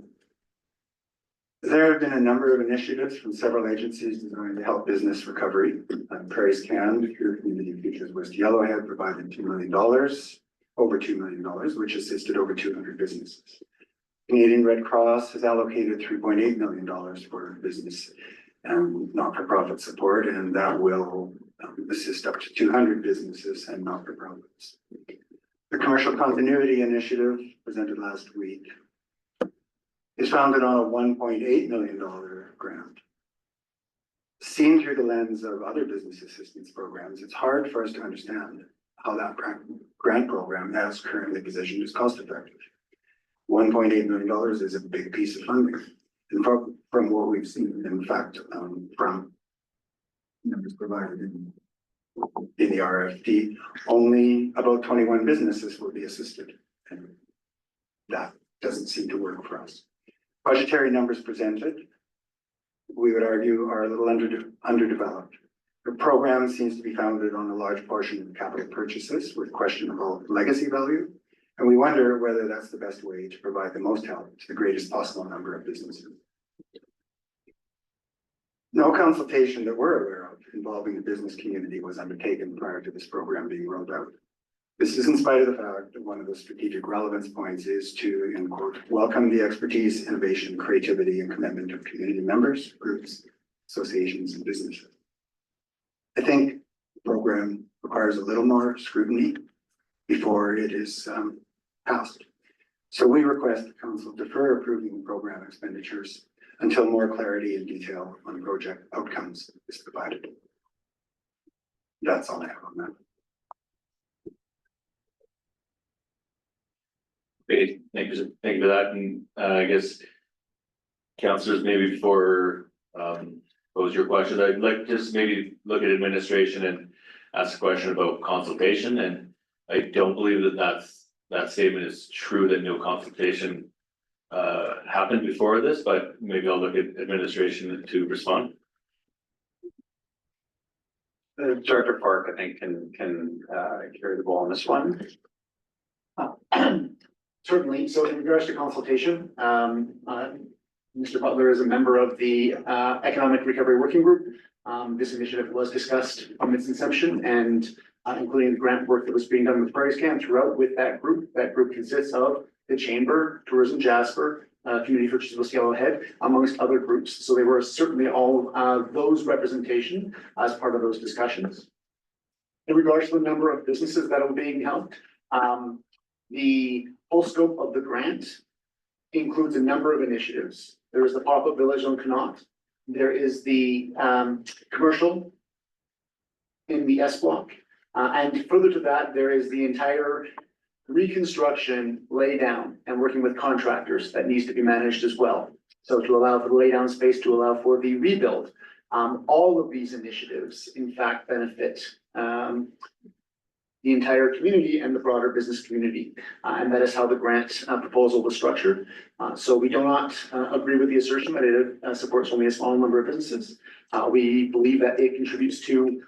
There have been a number of initiatives from several agencies designed to help business recovery. Praise Can, through Community Futures West Yellowhead, provided $2 million, over $2 million, which assisted over 200 businesses. Canadian Red Cross has allocated $3.8 million for business and not-for-profit support, and that will assist up to 200 businesses and not-for-profits. The Commercial Continuity Initiative, presented last week, is founded on a $1.8 million grant. Seen through the lens of other business assistance programs, it's hard for us to understand how that grant program, as currently positioned, is cost effective. $1.8 million is a big piece of funding. And from what we've seen, in fact, from numbers provided in the RFP, only about 21 businesses will be assisted. And that doesn't seem to work for us. Budgetary numbers presented, we would argue, are a little underdeveloped. The program seems to be founded on a large portion of capital purchases with questionable legacy value. And we wonder whether that's the best way to provide the most help to the greatest possible number of businesses. No consultation that we're aware of involving the business community was undertaken prior to this program being rolled out. This is in spite of the fact that one of the strategic relevance points is to, in quote, welcome the expertise, innovation, creativity, and commitment of community members, groups, associations, and businesses. I think the program requires a little more scrutiny before it is passed. So we request the council defer approving the program expenditures until more clarity and detail on project outcomes is provided. That's all I have on that. Okay, thank you for that, and I guess councillors, maybe before pose your question, I'd like to just maybe look at administration and ask a question about consultation, and I don't believe that statement is true, that no consultation happened before this, but maybe I'll look at administration to respond. Director Park, I think, can carry the ball on this one. Certainly. So in regards to consultation, Mr. Butler is a member of the Economic Recovery Working Group. This initiative was discussed from its inception, and including the grant work that was being done with Prairie Scan throughout with that group. That group consists of the Chamber, Tourism Jasper, Community Futures West Yellowhead, amongst other groups. So they were certainly all those representation as part of those discussions. In regards to the number of businesses that are being helped, the full scope of the grant includes a number of initiatives. There is the pop-up village on Connaught. There is the commercial in the S block. And further to that, there is the entire reconstruction, lay down, and working with contractors that needs to be managed as well. So to allow for the lay down space, to allow for the rebuild. All of these initiatives, in fact, benefit the entire community and the broader business community. And that is how the grant proposal was structured. So we do not agree with the assertion that it supports only a small number of businesses. We believe that it contributes to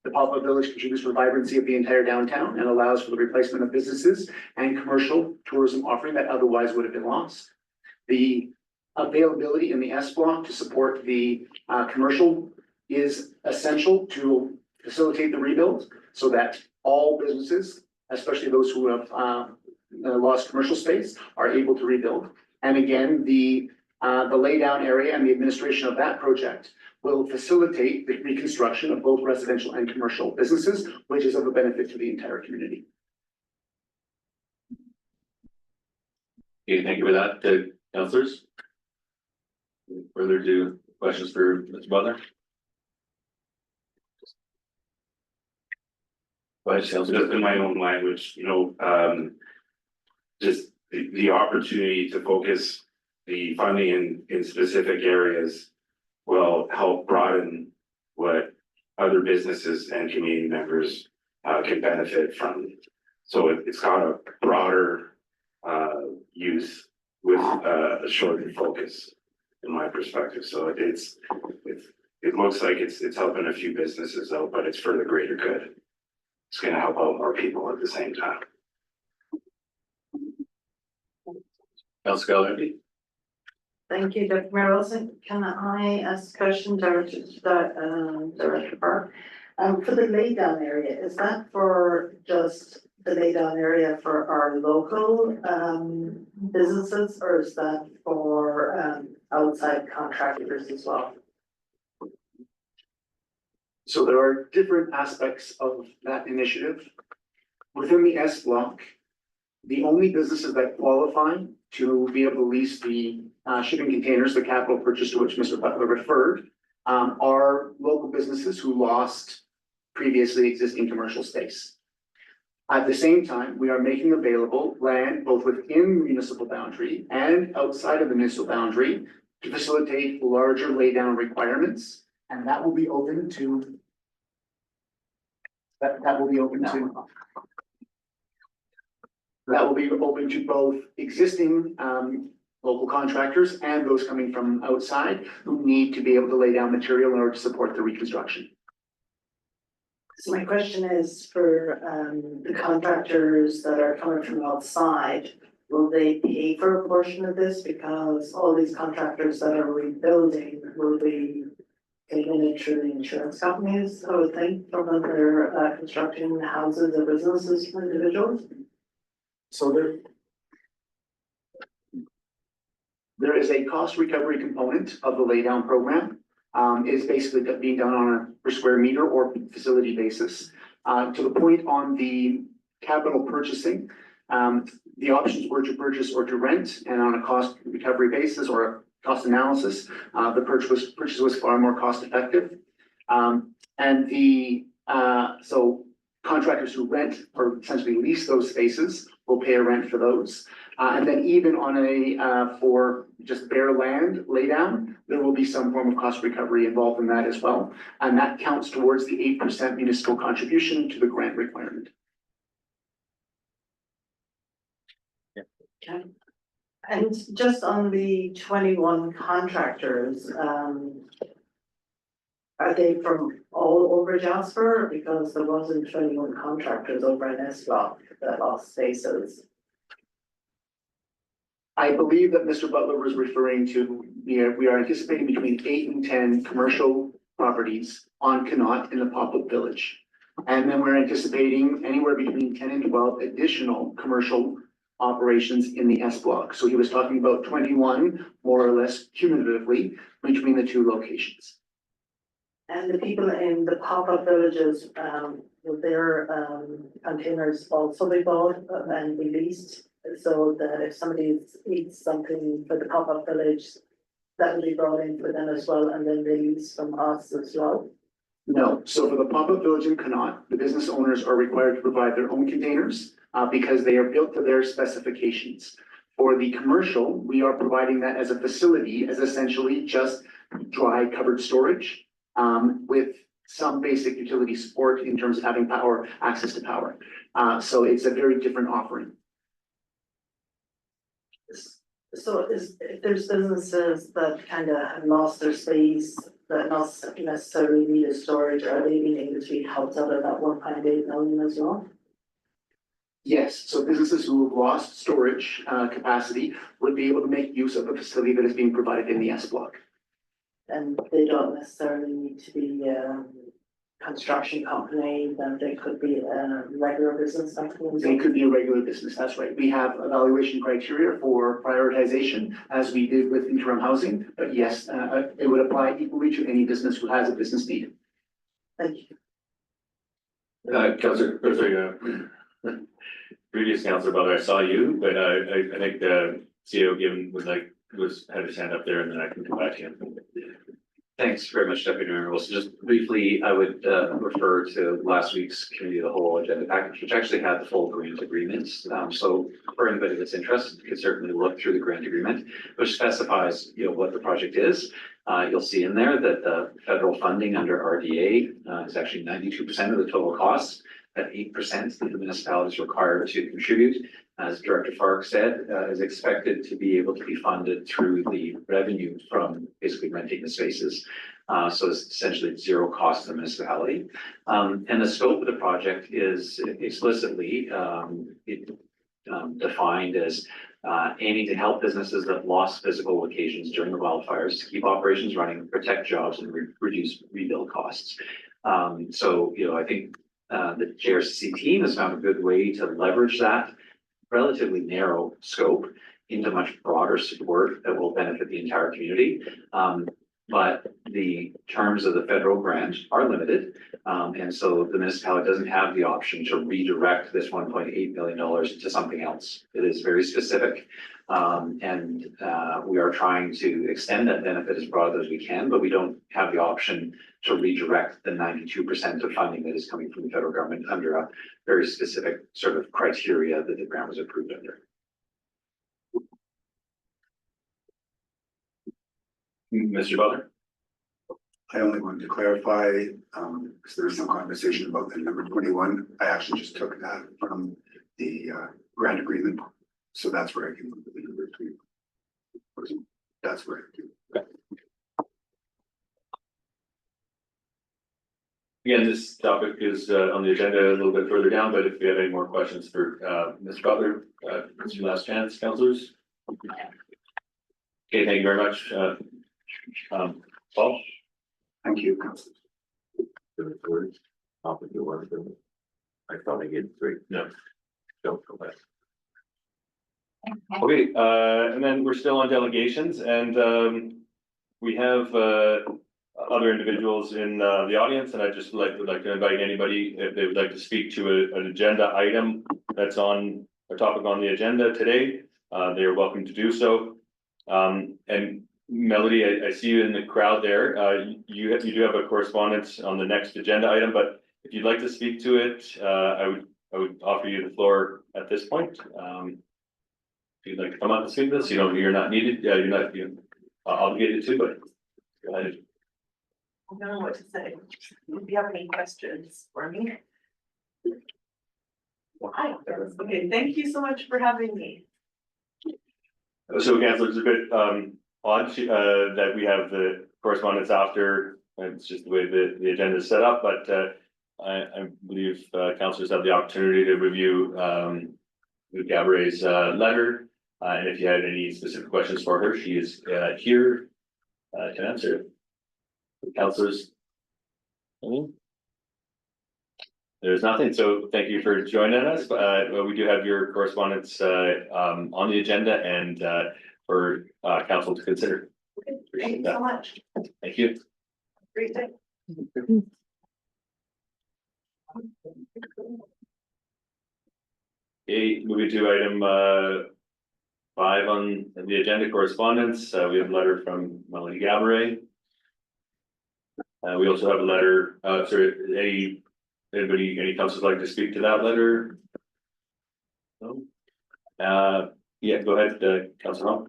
the pop-up village, contributes to the vibrancy of the entire downtown and allows for the replacement of businesses and commercial tourism offering that otherwise would have been lost. The availability in the S block to support the commercial is essential to facilitate the rebuild so that all businesses, especially those who have lost commercial space, are able to rebuild. And again, the lay down area and the administration of that project will facilitate the reconstruction of both residential and commercial businesses, which is of a benefit to the entire community. Okay, thank you for that, councillors. Further to questions for Mr. Butler? Go ahead, Just in my own language, just the opportunity to focus the funding in specific areas will help broaden what other businesses and community members can benefit from. So it's got a broader use with a shortened focus, in my perspective. So it looks like it's helping a few businesses out, but it's for the greater good. It's going to help out more people at the same time. Councillor Gaboury? Thank you, Dr. Mayor Wilson. Can I ask a question directed to Director Park? For the laydown area, is that for just the laydown area for our local businesses, or is that for outside contractors as well? So there are different aspects of that initiative. Within the S block, the only businesses that qualify to be able to lease the shipping containers, the capital purchase to which Mr. Butler referred, are local businesses who lost previously existing commercial space. At the same time, we are making available land both within the municipal boundary and outside of the municipal boundary to facilitate larger laydown requirements, and that will be open to that will be open to both existing local contractors and those coming from outside who need to be able to lay down material in order to support the reconstruction. So my question is for the contractors that are coming from outside, will they pay for a portion of this? Because all these contractors that are rebuilding will be taking it through the insurance companies, I would think, from when they're constructing houses or businesses for individuals. So there is a cost recovery component of the laydown program. It is basically being done on a per square meter or facility basis. To the point on the capital purchasing, the options were to purchase or to rent, and on a cost recovery basis or a cost analysis, the purchase was far more cost effective. So contractors who rent or essentially lease those spaces will pay a rent for those. And then even on a for just bare land laydown, there will be some form of cost recovery involved in that as well. And that counts towards the 8% municipal contribution to the grant requirement. Okay. And just on the 21 contractors, are they from all over Jasper? Because there wasn't 21 contractors over in S block that lost spaces. I believe that Mr. Butler was referring to, we are anticipating between 8 and 10 commercial properties on Connaught in the pop-up village. And then we're anticipating anywhere between 10 and 12 additional commercial operations in the S block. So he was talking about 21 more or less cumulatively between the two locations. And the people in the pop-up villages, will their containers also be bought and released? So that if somebody eats something for the pop-up village, that will be brought in for them as well, and then released from us as well? No, so for the pop-up village in Connaught, the business owners are required to provide their own containers because they are built to their specifications. For the commercial, we are providing that as a facility, as essentially just dry covered storage with some basic utility support in terms of having power, access to power. So it's a very different offering. So if there's businesses that kind of have lost their space, that not necessarily need a storage, are they being able to be helped out of that 1.8 million as well? Yes, so businesses who have lost storage capacity would be able to make use of the facility that is being provided in the S block. And they don't necessarily need to be construction company, then they could be a regular business company. They could be a regular business, that's right. We have evaluation criteria for prioritization as we did with interim housing, but yes, it would apply equally to any business who has a business need. Thank you. Councillor, previous Councillor Butler, I saw you, but I think the CEO given had his hand up there, and then I can come back to him. Thanks very much, Deputy Mayor Wilson. Just briefly, I would refer to last week's committee of the whole agenda package, which actually had the full grant agreements. So for anybody that's interested, you can certainly look through the grant agreement, which specifies, what the project is. You'll see in there that the federal funding under RDA is actually 92% of the total cost. That 8% that the municipality is required to contribute, as Director Fark said, is expected to be able to be funded through the revenue from basically renting the spaces. So it's essentially zero cost to the municipality. And the scope of the project is explicitly, defined as aiming to help businesses that lost physical locations during the wildfires to keep operations running, protect jobs, and reduce rebuild costs. So, I think the JRCC team has found a good way to leverage that relatively narrow scope into much broader support that will benefit the entire community. But the terms of the federal grant are limited. And so the municipality doesn't have the option to redirect this $1.8 million to something else. It is very specific. And we are trying to extend that benefit as broad as we can, but we don't have the option to redirect the 92% of funding that is coming from the federal government under a very specific sort of criteria that the grant was approved under. Mr. Butler? I only wanted to clarify, because there was some conversation about the number 21. I actually just took that from the grant agreement. So that's where I came up with the number 21. That's where I came. Again, this topic is on the agenda a little bit further down, but if you have any more questions for Mr. Butler, it's your last chance, councillors. Okay, thank you very much. Paul? Thank you, Councillor. I thought I get three. No. Don't go back. Okay, and then we're still on delegations, and we have other individuals in the audience, and I just would like to invite anybody if they would like to speak to an agenda item that's on a topic on the agenda today. They are welcome to do so. And Melody, I see you in the crowd there. You do have a correspondence on the next agenda item, but if you'd like to speak to it, I would offer you the floor at this point. If you'd like to come up and speak to this, you're not needed. Yeah, you're not obligated to, but go ahead. I don't know what to say. If you have any questions for me. Hi, okay, thank you so much for having me. So council, it's a bit odd that we have the correspondence after. It's just the way the agenda is set up, but I believe councillors have the opportunity to review Gaboury's letter. And if you had any specific questions for her, she is here to answer. Councillors? There's nothing, so thank you for joining us. We do have your correspondence on the agenda and for council to consider. Okay, thank you so much. Thank you. Great day. Okay, moving to item 5 on the agenda, correspondence. We have a letter from Melanie Gaboury. We also have a letter, sorry, any councillors like to speak to that letter? No? Yeah, go ahead, Councillor Hall.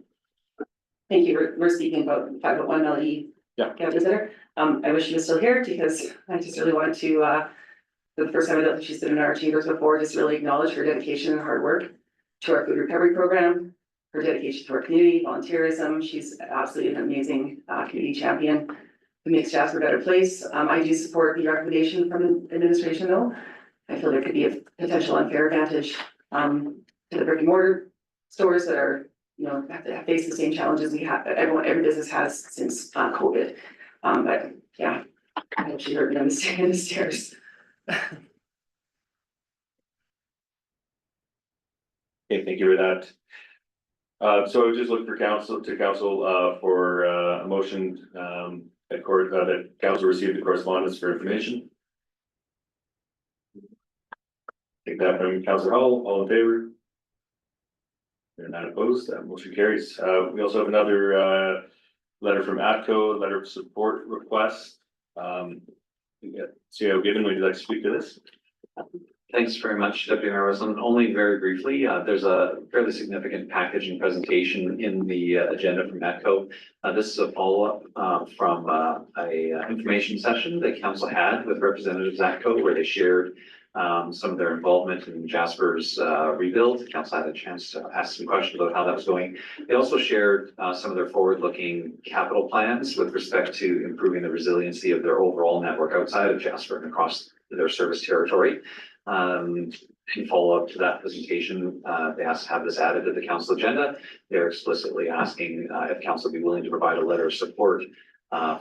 Thank you. We're speaking about 501 Melody. Yeah. Gaboury's letter. I wish she was still here because I just really wanted to, for the first time I don't think she's been in our chambers before, just really acknowledge her dedication and hard work to our food recovery program, her dedication to our community, volunteerism. She's absolutely an amazing community champion who makes Jasper a better place. I do support the recommendation from the administration though. I feel there could be a potential unfair advantage to the brick and mortar stores that are, have faced the same challenges we have, every business has since COVID. But yeah, I hope she heard me on the stairs. Okay, thank you for that. So just look for council for a motion that council received the correspondence for information. Take that from Councillor Hall, all in favor? They're not opposed, that motion carries. We also have another letter from ATCO, letter of support request. CEO Given, would you like to speak to this? Thanks very much, Deputy Mayor Wilson. Only very briefly, there's a fairly significant package and presentation in the agenda from ATCO. This is a follow-up from a information session that council had with representatives of ATCO where they shared some of their involvement in Jasper's rebuild. Council had a chance to ask some questions about how that was going. They also shared some of their forward-looking capital plans with respect to improving the resiliency of their overall network outside of Jasper and across their service territory. in follow-up to that presentation, they asked to have this added to the council agenda. They're explicitly asking if council be willing to provide a letter of support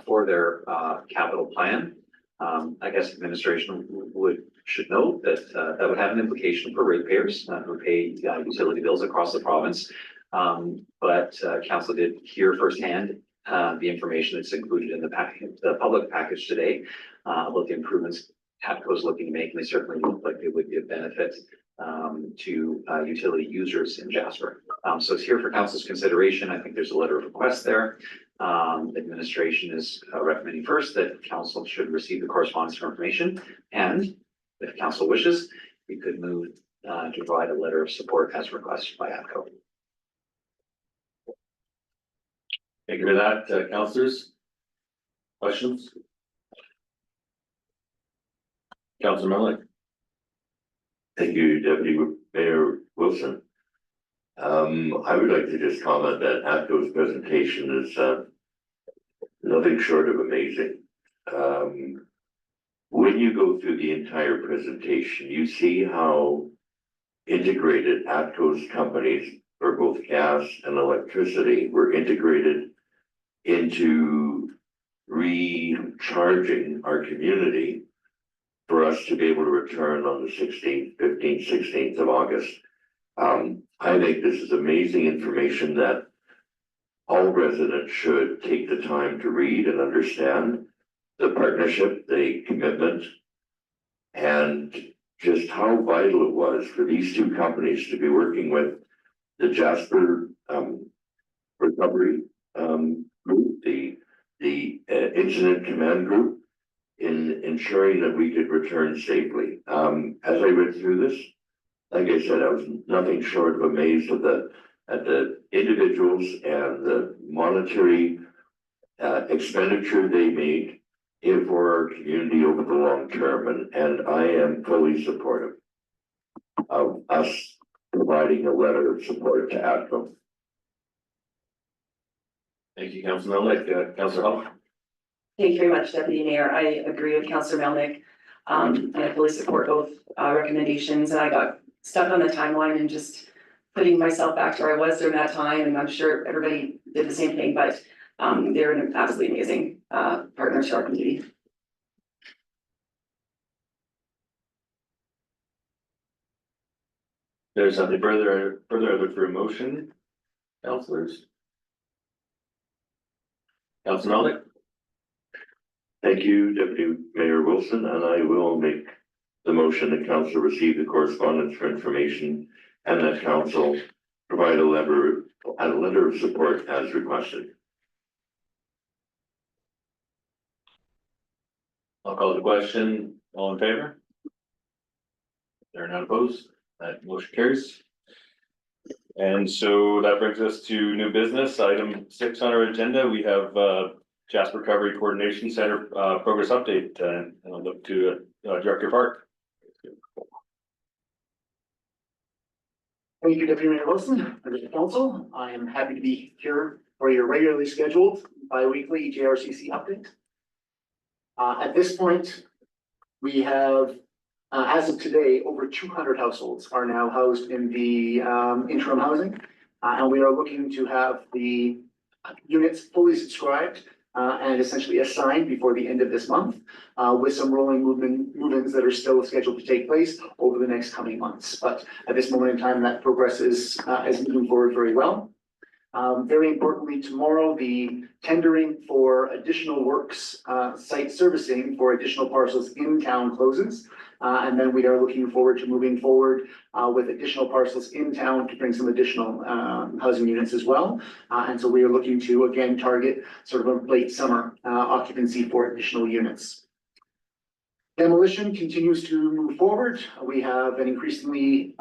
for their capital plan. I guess administration should note that that would have an implication for ratepayers who pay utility bills across the province. But council did hear firsthand the information that's included in the public package today about the improvements ATCO is looking to make, and they certainly look like they would be a benefit to utility users in Jasper. So it's here for council's consideration. I think there's a letter of request there. Administration is recommending first that council should receive the correspondence for information, and if council wishes, we could move to provide a letter of support as requested by ATCO. Thank you for that, councillors. Questions? Councillor Miller. Thank you, Deputy Mayor Wilson. I would like to just comment that ATCO's presentation is nothing short of amazing. When you go through the entire presentation, you see how integrated ATCO's companies for both gas and electricity were integrated into recharging our community for us to be able to return on the 16th, 15th, 16th of August. I think this is amazing information that all residents should take the time to read and understand the partnership, the commitment, and just how vital it was for these two companies to be working with the Jasper recovery group, the incident command group, in ensuring that we could return safely. As I read through this, like I said, I was nothing short of amazed at the individuals and the monetary expenditure they made for our community over the long term, and I am fully supportive of us providing a letter of support to ATCO. Thank you, Councillor Melnick. Councillor Hall. Thank you very much, Deputy Mayor. I agree with Councillor Melnick. And I fully support both recommendations, and I got stuck on the timeline and just putting myself back to where I was during that time, and I'm sure everybody did the same thing, but they're an absolutely amazing partner to our community. There's something further I look for a motion, councillors. Councillor Melnick. Thank you, Deputy Mayor Wilson, and I will make the motion that council receive the correspondence for information and that council provide a letter of support as requested. I'll call the question. All in favor? There are none opposed. That motion carries. And so that brings us to new business. Item 6 on our agenda. We have Jasper Recovery Coordination Center progress update, and I'll look to Director Park. Thank you, Deputy Mayor Wilson, members of council. I am happy to be here for your regularly scheduled bi-weekly JRCC update. At this point, we have, as of today, over 200 households are now housed in the interim housing. And we are looking to have the units fully subscribed and essentially assigned before the end of this month, with some rolling move-ins that are still scheduled to take place over the next coming months. But at this moment in time, that progress is moving forward very well. Very importantly, tomorrow, the tendering for additional works, site servicing for additional parcels in town closes. And then we are looking forward to moving forward with additional parcels in town to bring some additional housing units as well. And so we are looking to, again, target sort of a late summer occupancy for additional units. Demolition continues to move forward. We have an increasingly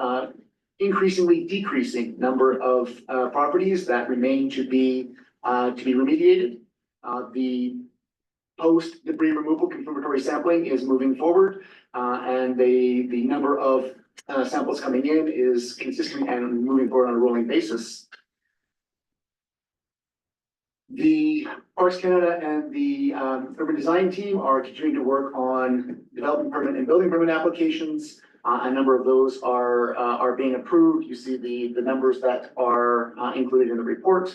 decreasing number of properties that remain to be remediated. The post debris removal confirmatory sampling is moving forward, and the number of samples coming in is consistent and moving forward on a rolling basis. The Parks Canada and the urban design team are continuing to work on development permit and building permit applications A number of those are being approved. You see the numbers that are included in the report.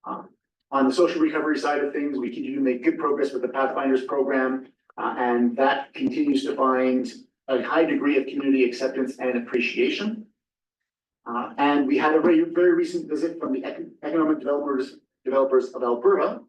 On the social recovery side of things, we continue to make good progress with the Pathfinders program, and that continues to find a high degree of community acceptance and appreciation. And we had a very recent visit from the economic developers of Alberta,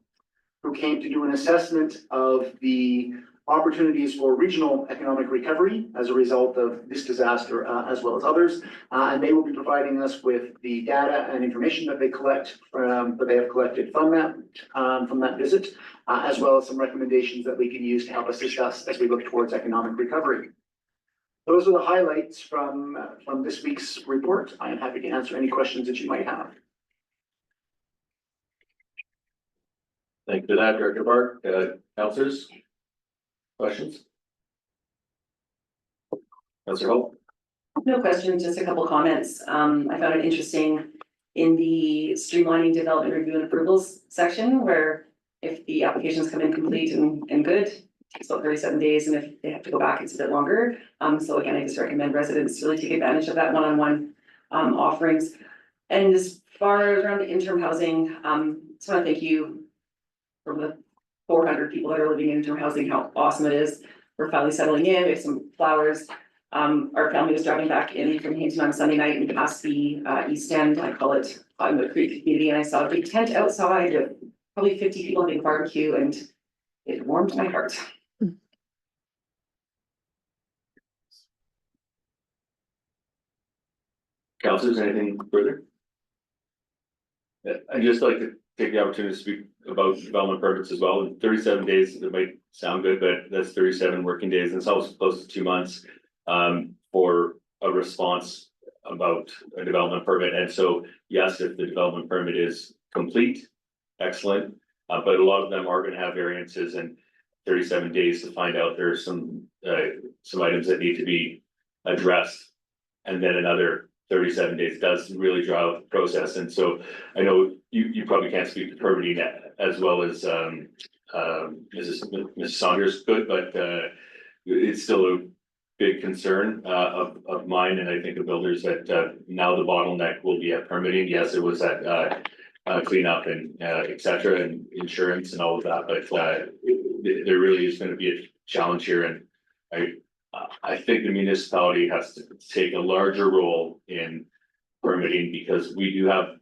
who came to do an assessment of the opportunities for regional economic recovery as a result of this disaster, as well as others. And they will be providing us with the data and information that they have collected from that visit, as well as some recommendations that we can use to help assist us as we look towards economic recovery. Those are the highlights from this week's report. I am happy to answer any questions that you might have. Thank you for that, Director Park. Councillors? Questions? Councillor Hope? No questions, just a couple comments. I found it interesting in the streamlining development review and approvals section where if the applications come in complete and good, it takes about 37 days, and if they have to go back, it's a bit longer. So again, I just recommend residents really take advantage of that one-on-one offerings. And as far as around the interim housing, just want to thank you for the 400 people that are living in interim housing, how awesome it is. We're finally settling in, we have some flowers. Our family was driving back in from Hinton on Sunday night and past the East End, I call it the Creek community, and I saw a big tent outside of probably 50 people having barbecue, and it warmed my heart. Councillors, anything further? I'd just like to take the opportunity to speak about development permits as well. In 37 days, it might sound good, but that's 37 working days, and it's also close to 2 months for a response about a development permit. And so, yes, if the development permit is complete, excellent, but a lot of them are going to have variances, and 37 days to find out there are some items that need to be addressed, and then another 37 days does really draw out the process. And so I know you probably can't speak to permitting as well as Mrs. Saunders could, but it's still a big concern of mine, and I think of builders that now the bottleneck will be at permitting. Yes, it was at cleanup and et cetera, and insurance and all of that, but there really is going to be a challenge here, and I think the municipality has to take a larger role in permitting, because we do have,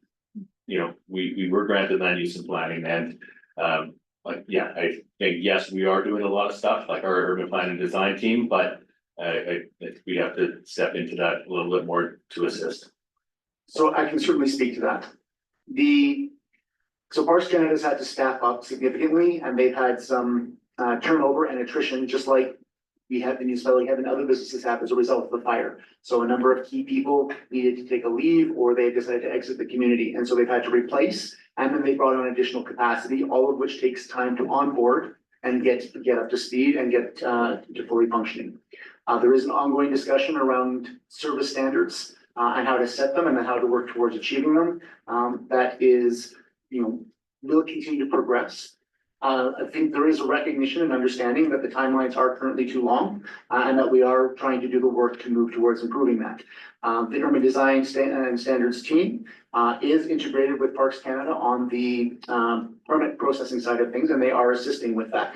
we were granted land use and planning, and but yeah, I think, yes, we are doing a lot of stuff like our urban plan and design team, but I think we have to step into that a little bit more to assist. So I can certainly speak to that. So Parks Canada's had to staff up significantly, and they've had some turnover and attrition, just like we had the municipality have, and other businesses have as a result of the fire. So a number of key people needed to take a leave, or they decided to exit the community, and so they've had to replace, and then they brought on additional capacity, all of which takes time to onboard and get up to speed and get to fully functioning. There is an ongoing discussion around service standards and how to set them and then how to work towards achieving them. That is, will continue to progress. I think there is a recognition and understanding that the timelines are currently too long, and that we are trying to do the work to move towards improving that. The Urban Design and Standards team is integrated with Parks Canada on the permit processing side of things, and they are assisting with that.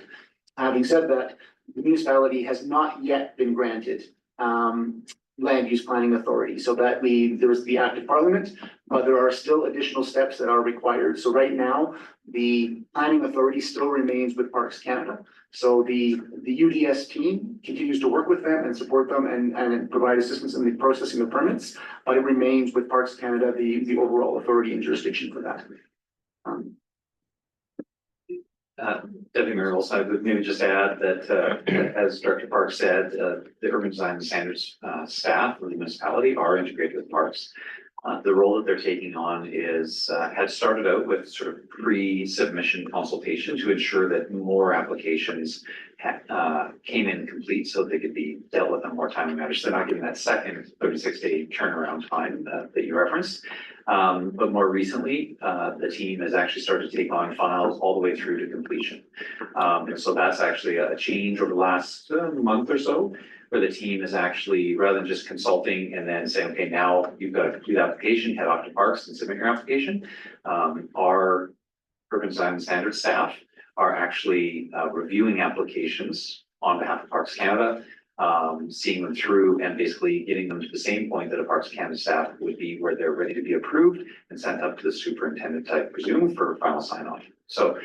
Having said that, the municipality has not yet been granted land use planning authority, so that there was the act of parliament, but there are still additional steps that are required. So right now, the planning authority still remains with Parks Canada. So the UDS team continues to work with them and support them and provide assistance in the processing of permits, but it remains with Parks Canada, the overall authority and jurisdiction for that. Deputy Mayor, also, I would maybe just add that, as Director Park said, the Urban Design and Standards staff of the municipality are integrated with Parks. The role that they're taking on had started out with sort of pre-submission consultation to ensure that more applications came in complete so they could be dealt with in a more timely manner. So they're not getting that second 36-day turnaround time that you referenced. But more recently, the team has actually started to take on files all the way through to completion. And so that's actually a change over the last month or so, where the team is actually, rather than just consulting and then saying, okay, now you've got a complete application, head off to Parks and submit your application. Our Perkins Island Standard staff are actually reviewing applications on behalf of Parks Canada, seeing them through and basically getting them to the same point that a Parks Canada staff would be, where they're ready to be approved and sent up to the superintendent, I presume, for final sign off. So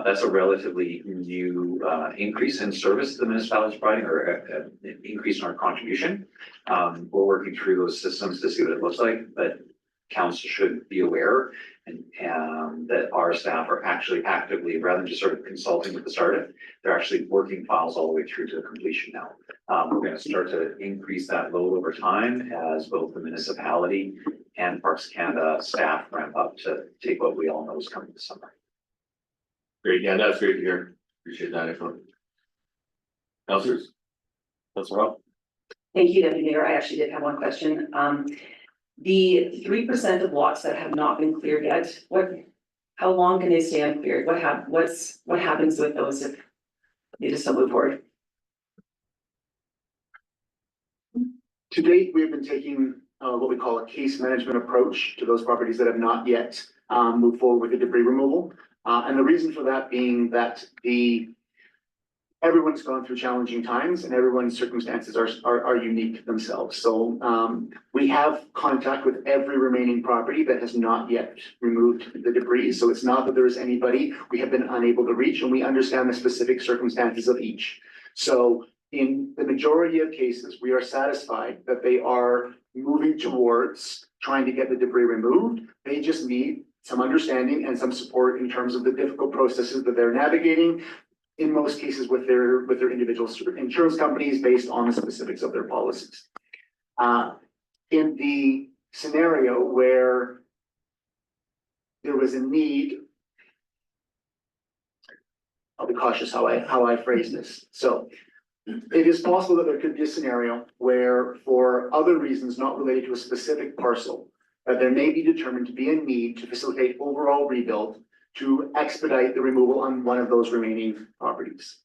that's a relatively new increase in service the municipality is providing, or an increase in our contribution. We're working through those systems to see what it looks like, but council should be aware and that our staff are actually actively, rather than just sort of consulting at the start of, they're actually working files all the way through to the completion now. We're going to start to increase that load over time as both the municipality and Parks Canada staff ramp up to take what we all know is coming this summer. Great, yeah, that's great to hear. Appreciate that info. Councillors? Councillor Rob? Thank you, Deputy Mayor. I actually did have one question. The 3% of lots that have not been cleared yet, how long can they stay uncleared? What happens with those if they just don't move forward? To date, we've been taking what we call a case management approach to those properties that have not yet moved forward with the debris removal. And the reason for that being that everyone's gone through challenging times and everyone's circumstances are unique themselves. So we have contact with every remaining property that has not yet removed the debris. So it's not that there is anybody we have been unable to reach, and we understand the specific circumstances of each. So in the majority of cases, we are satisfied that they are moving towards trying to get the debris removed. They just need some understanding and some support in terms of the difficult processes that they're navigating, in most cases with their individual insurance companies based on the specifics of their policies. In the scenario where there was a need, I'll be cautious how I phrase this. So it is possible that there could be a scenario where, for other reasons not related to a specific parcel, that there may be determined to be a need to facilitate overall rebuild to expedite the removal on one of those remaining properties.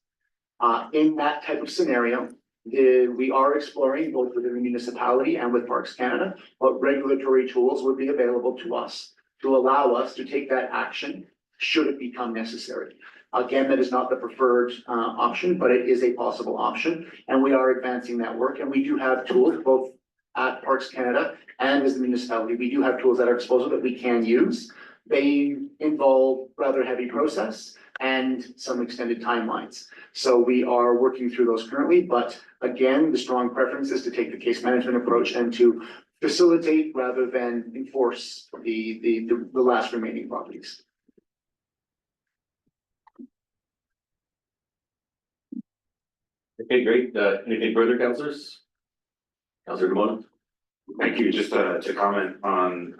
In that type of scenario, we are exploring both within the municipality and with Parks Canada what regulatory tools would be available to us to allow us to take that action should it become necessary. Again, that is not the preferred option, but it is a possible option, and we are advancing that work. And we do have tools both at Parks Canada and as the municipality. We do have tools at our disposal that we can use. They involve rather heavy process and some extended timelines. So we are working through those currently, but again, the strong preference is to take the case management approach and to facilitate rather than enforce the last remaining properties. Okay, great. Anything further, councillors? Councillor Demona? Thank you. Just to comment on,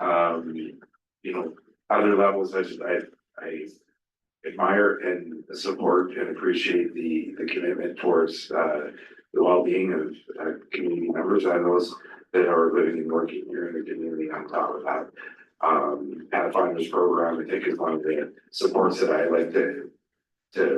other levels, I admire and support and appreciate the commitment towards the well-being of community members and those that are living and working here in the community on top of that. Pathfinders program, I think, is one of the supports that I like to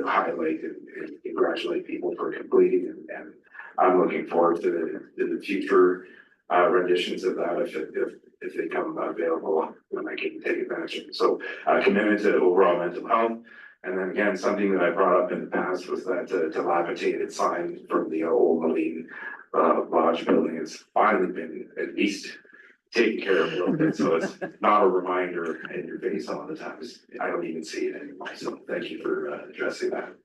highlight and congratulate people for completing, and I'm looking forward to the future renditions of that if they come available when I can take advantage of it. So commitment to overall mental health. And then again, something that I brought up in the past was that dilapidated sign from the old Moline Lodge building has finally been at least taken care of a little bit. So it's not a reminder in your face all the time. I don't even see it anymore. So thank you for addressing that.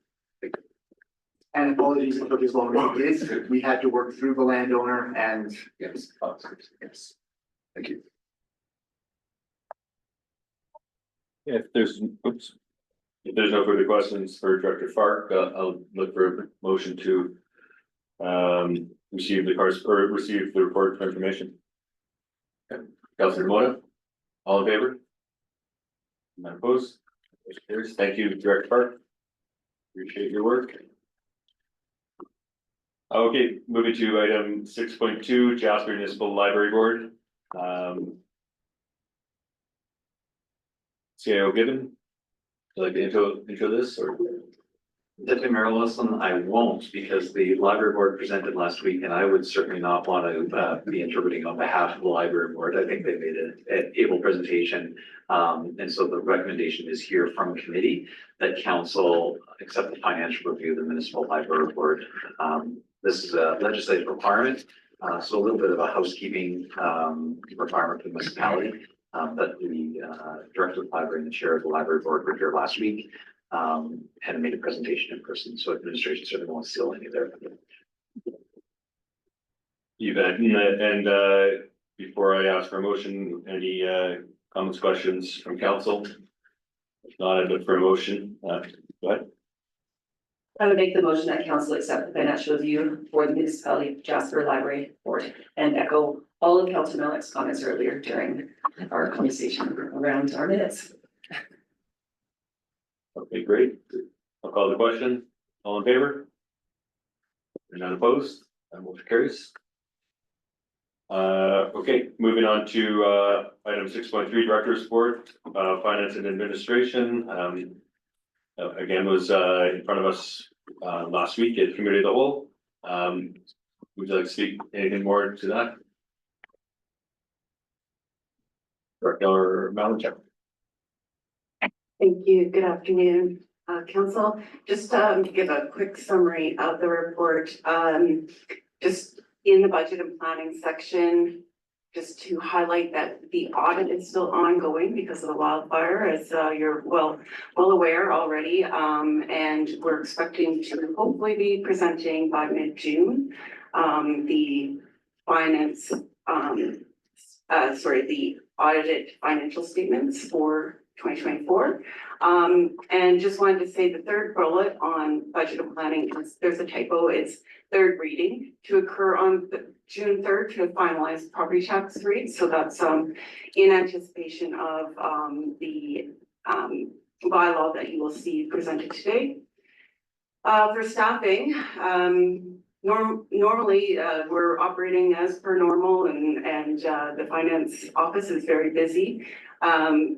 And apologies, it took as long as it did. We had to work through the landowner and yes. Thank you. If there's no further questions for Director Fark, I'll look for a motion to receive the report of information. Okay. Councillor Demona, all in favor? None opposed? Thank you, Director Fark. Appreciate your work. Okay, moving to item 6.2, Jasper Municipal Library Board. CIO Gibbon, would you like to intro this or? Deputy Mayor Wilson, I won't, because the library board presented last week, and I would certainly not want to be interpreting on behalf of the library board. I think they made an able presentation. And so the recommendation is here from committee that council accept the financial review of the municipal library board. This is a legislative requirement, so a little bit of a housekeeping requirement for the municipality. But the director of the library and the chair of the library board were here last week. And made a presentation in person, so administration certainly won't steal any of their. You bet, and before I ask for a motion, any comments, questions from council? If not, I'd look for a motion, go ahead. I would make the motion that council accept the financial review for the municipality of Jasper Library Board and echo all of Councillor Melick's comments earlier during our conversation around our minutes. Okay, great. I'll call the question. All in favor? And none opposed? That motion carries. Okay, moving on to item 6.3, Director's Report, Finance and Administration. Again, was in front of us last week at Committee of the Whole. Would you like to speak anything more to that? Director Malincek. Thank you. Good afternoon, council. Just to give a quick summary of the report, just in the budget and planning section, just to highlight that the audit is still ongoing because of the wildfire, as you're well aware already. And we're expecting to hopefully be presenting by mid-June the finance, the audited financial statements for 2024. And just wanted to say the third bullet on budget and planning, there's a typo, it's third reading to occur on June 3rd to finalize property tax rates. So that's in anticipation of the bylaw that you will see presented today. For staffing, normally we're operating as per normal and the finance office is very busy.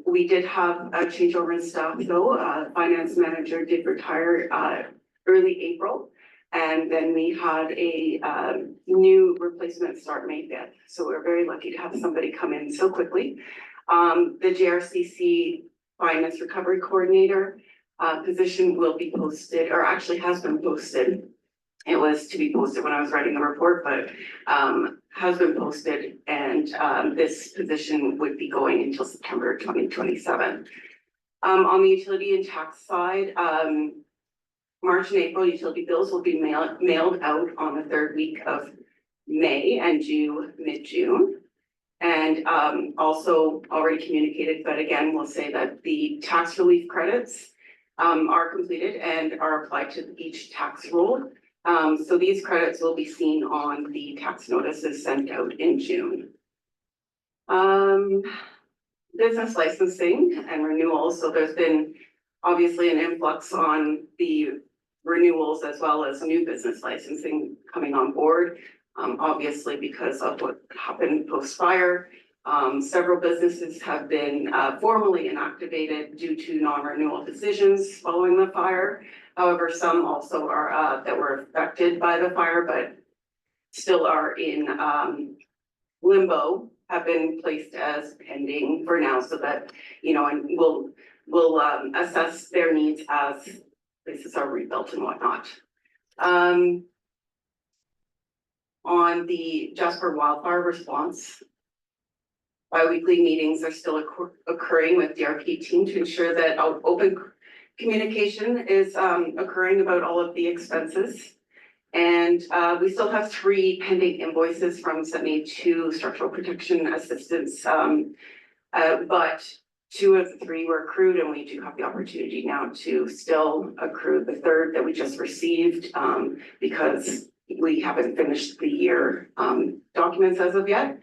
We did have a changeover in staff though. Finance manager did retire early April. And then we had a new replacement start May 5th. So we're very lucky to have somebody come in so quickly. The JRCC Finance Recovery Coordinator position will be posted, or actually has been posted. It was to be posted when I was writing the report, but has been posted, and this position would be going until September 2027. On the utility and tax side, March and April utility bills will be mailed out on the third week of May and due mid-June. And also already communicated, but again, we'll say that the tax relief credits are completed and are applied to each tax roll. So these credits will be seen on the tax notices sent out in June. Business licensing and renewals. So there's been obviously an influx on the renewals as well as new business licensing coming on board. Obviously because of what happened post-fire. Several businesses have been formally inactivated due to non-renewal decisions following the fire. However, some also are that were affected by the fire, but still are in limbo, have been placed as pending for now, so that, you know, and we'll assess their needs as places are rebuilt and whatnot. On the Jasper wildfire response, bi-weekly meetings are still occurring with the DRP team to ensure that open communication is occurring about all of the expenses. And we still have 3 pending invoices from 72 structural protection assistance, but 2 of the 3 were accrued, and we do have the opportunity now to still accrue the 3rd that we just received because we haven't finished the year documents as of yet.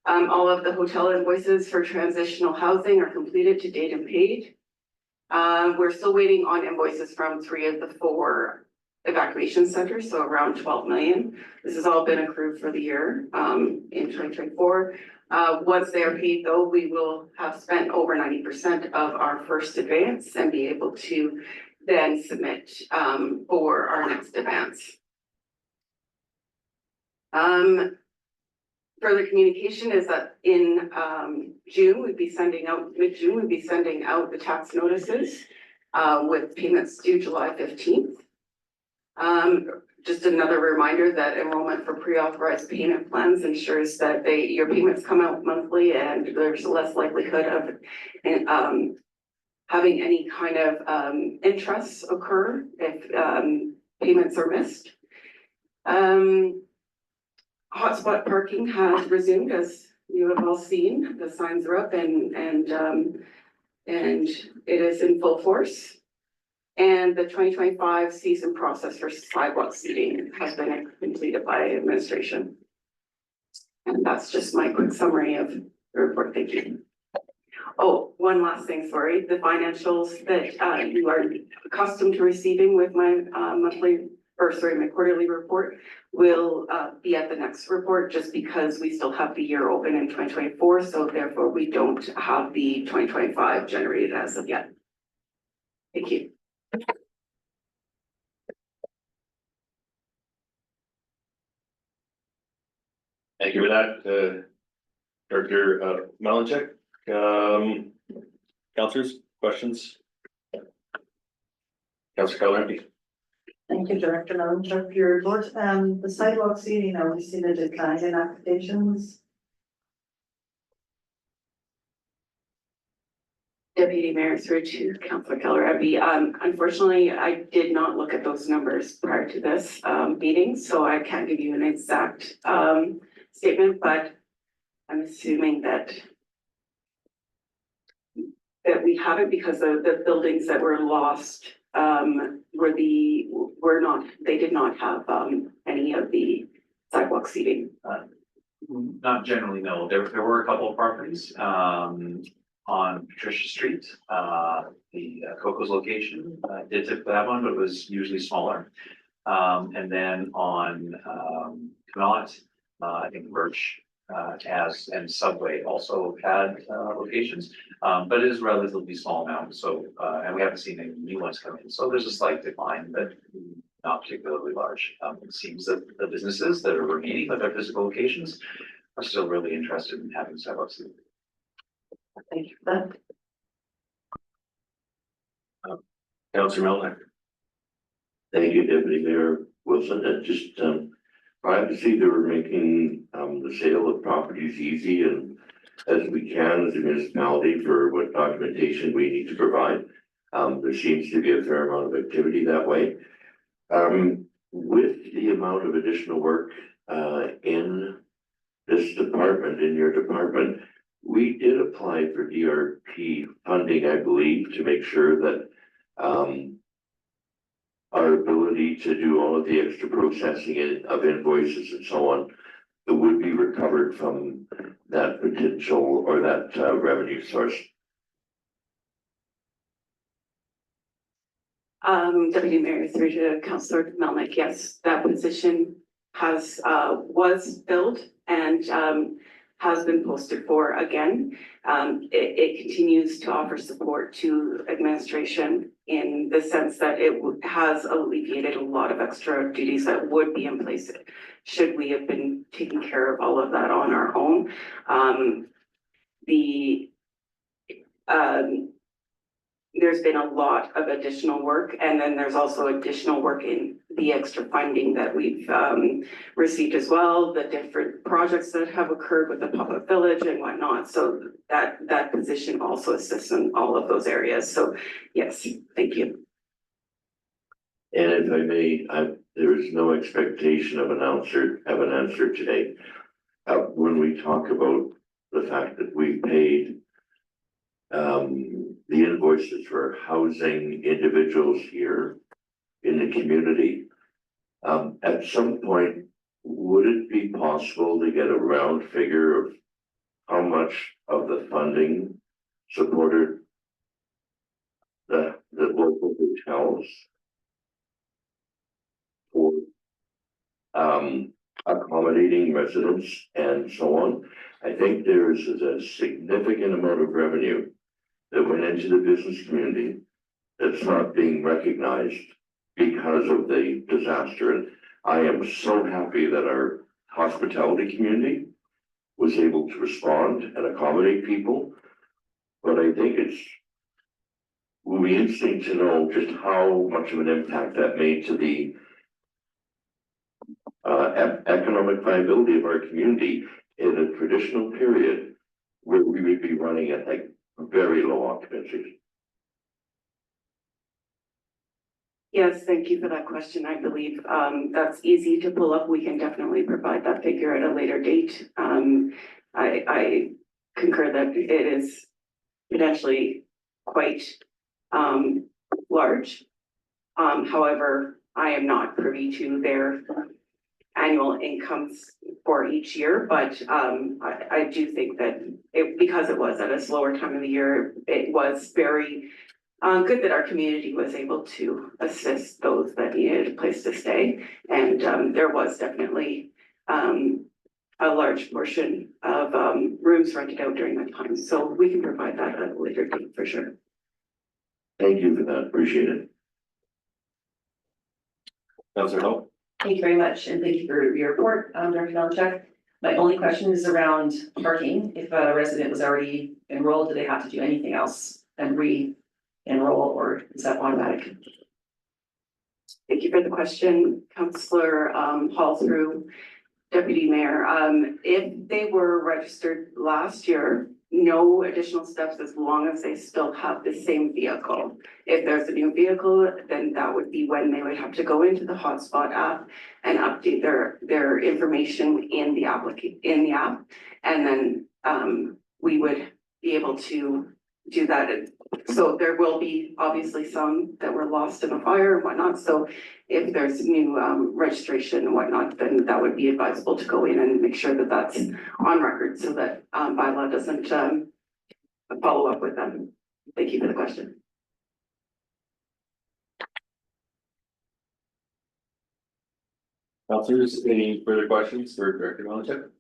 All of the hotel invoices for transitional housing are completed to date and paid. We're still waiting on invoices from 3 of the 4 evacuation center, so around 12 million. This has all been accrued for the year, in 2024. Once they are paid though, we will have spent over 90% of our first advance and be able to then submit, for our next advance. Further communication is that in June, mid-June, we'd be sending out the tax notices with payments due July 15th. Just another reminder that enrollment for pre-authorized payment plans ensures that your payments come out monthly and there's less likelihood of having any kind of interest occur if payments are missed. Hotspot parking has resumed, as you have all seen. The signs are up and it is in full force. And the 2025 season process for sidewalk seating has been completed by administration. And that's just my quick summary of the report. Thank you. Oh, one last thing, sorry. The financials that you are accustomed to receiving with my my quarterly report will be at the next report, just because we still have the year open in 2024. So therefore we don't have the 2025 generated as of yet. Thank you. Thank you for that, Director Malinchek. Councillors, questions? Councillor Calrenti. Thank you, Director Malinchuk, for your report. The sidewalk seating, are we seeing a decline in applications? Deputy Mayor, through to Councillor Calrenti. Unfortunately, I did not look at those numbers prior to this meeting, so I can't give you an exact statement, but I'm assuming that we haven't, because the buildings that were lost they did not have any of the sidewalk seating. Not generally, no. There were a couple of properties on Patricia Street. The Coco's location did typically have one, but it was usually smaller. And then on Connaught, I think Birch and Subway also had locations, but it is relatively small amount. So and we haven't seen any new ones come in. So there's a slight decline, but not particularly large. It seems that the businesses that are remaining with their physical locations are still really interested in having sidewalks. Thank you for that. Councillor Melnick. Thank you, Deputy Mayor Wilson. And just glad to see that we're making the sale of properties easy and as we can as a municipality for what documentation we need to provide. There seems to be a fair amount of activity that way. With the amount of additional work in this department, in your department, we did apply for DRP funding, I believe, to make sure that our ability to do all of the extra processing of invoices and so on that would be recovered from that potential or that revenue source. Deputy Mayor, through to Councillor Melnick, yes, that position was filled and has been posted for again. It continues to offer support to administration in the sense that it has alleviated a lot of extra duties that would be in place should we have been taking care of all of that on our own. There's been a lot of additional work, and then there's also additional work in the extra funding that we've received as well, the different projects that have occurred with the public village and whatnot. So that position also assists in all of those areas. So yes, thank you. And if I may, there is no expectation of an answer today. When we talk about the fact that we paid the invoices for housing individuals here in the community, at some point, would it be possible to get a round figure of how much of the funding supported the local hotels? for accommodating residents and so on. I think there is a significant amount of revenue that went into the business community that's not being recognized because of the disaster. And I am so happy that our hospitality community was able to respond and accommodate people. But I think will be interesting to know just how much of an impact that made to the economic viability of our community in a traditional period where we would be running at like very low occupancy. Yes, thank you for that question. I believe that's easy to pull up. We can definitely provide that figure at a later date. I concur that it is potentially quite large. However, I am not privy to their annual incomes for each year, but I do think that because it was at a slower time of the year, it was very good that our community was able to assist those that needed a place to stay. And there was definitely a large portion of rooms rented out during that time. So we can provide that at a later date for sure. Thank you for that. Appreciate it. Councillor Hope? Thank you very much, and thank you for your report, Director Melchuk. My only question is around parking. If a resident was already enrolled, do they have to do anything else and re-enroll, or is that automatic? Thank you for the question, Councillor Hall through Deputy Mayor. If they were registered last year, no additional steps as long as they still have the same vehicle. If there's a new vehicle, then that would be when they would have to go into the hotspot app and update their information in the app. And then we would be able to do that. So there will be obviously some that were lost in a fire and whatnot. So if there's new registration and whatnot, then that would be advisable to go in and make sure that that's on record so that bylaw doesn't follow up with them. Thank you for the question. Councillors, any further questions for Director Melchuk?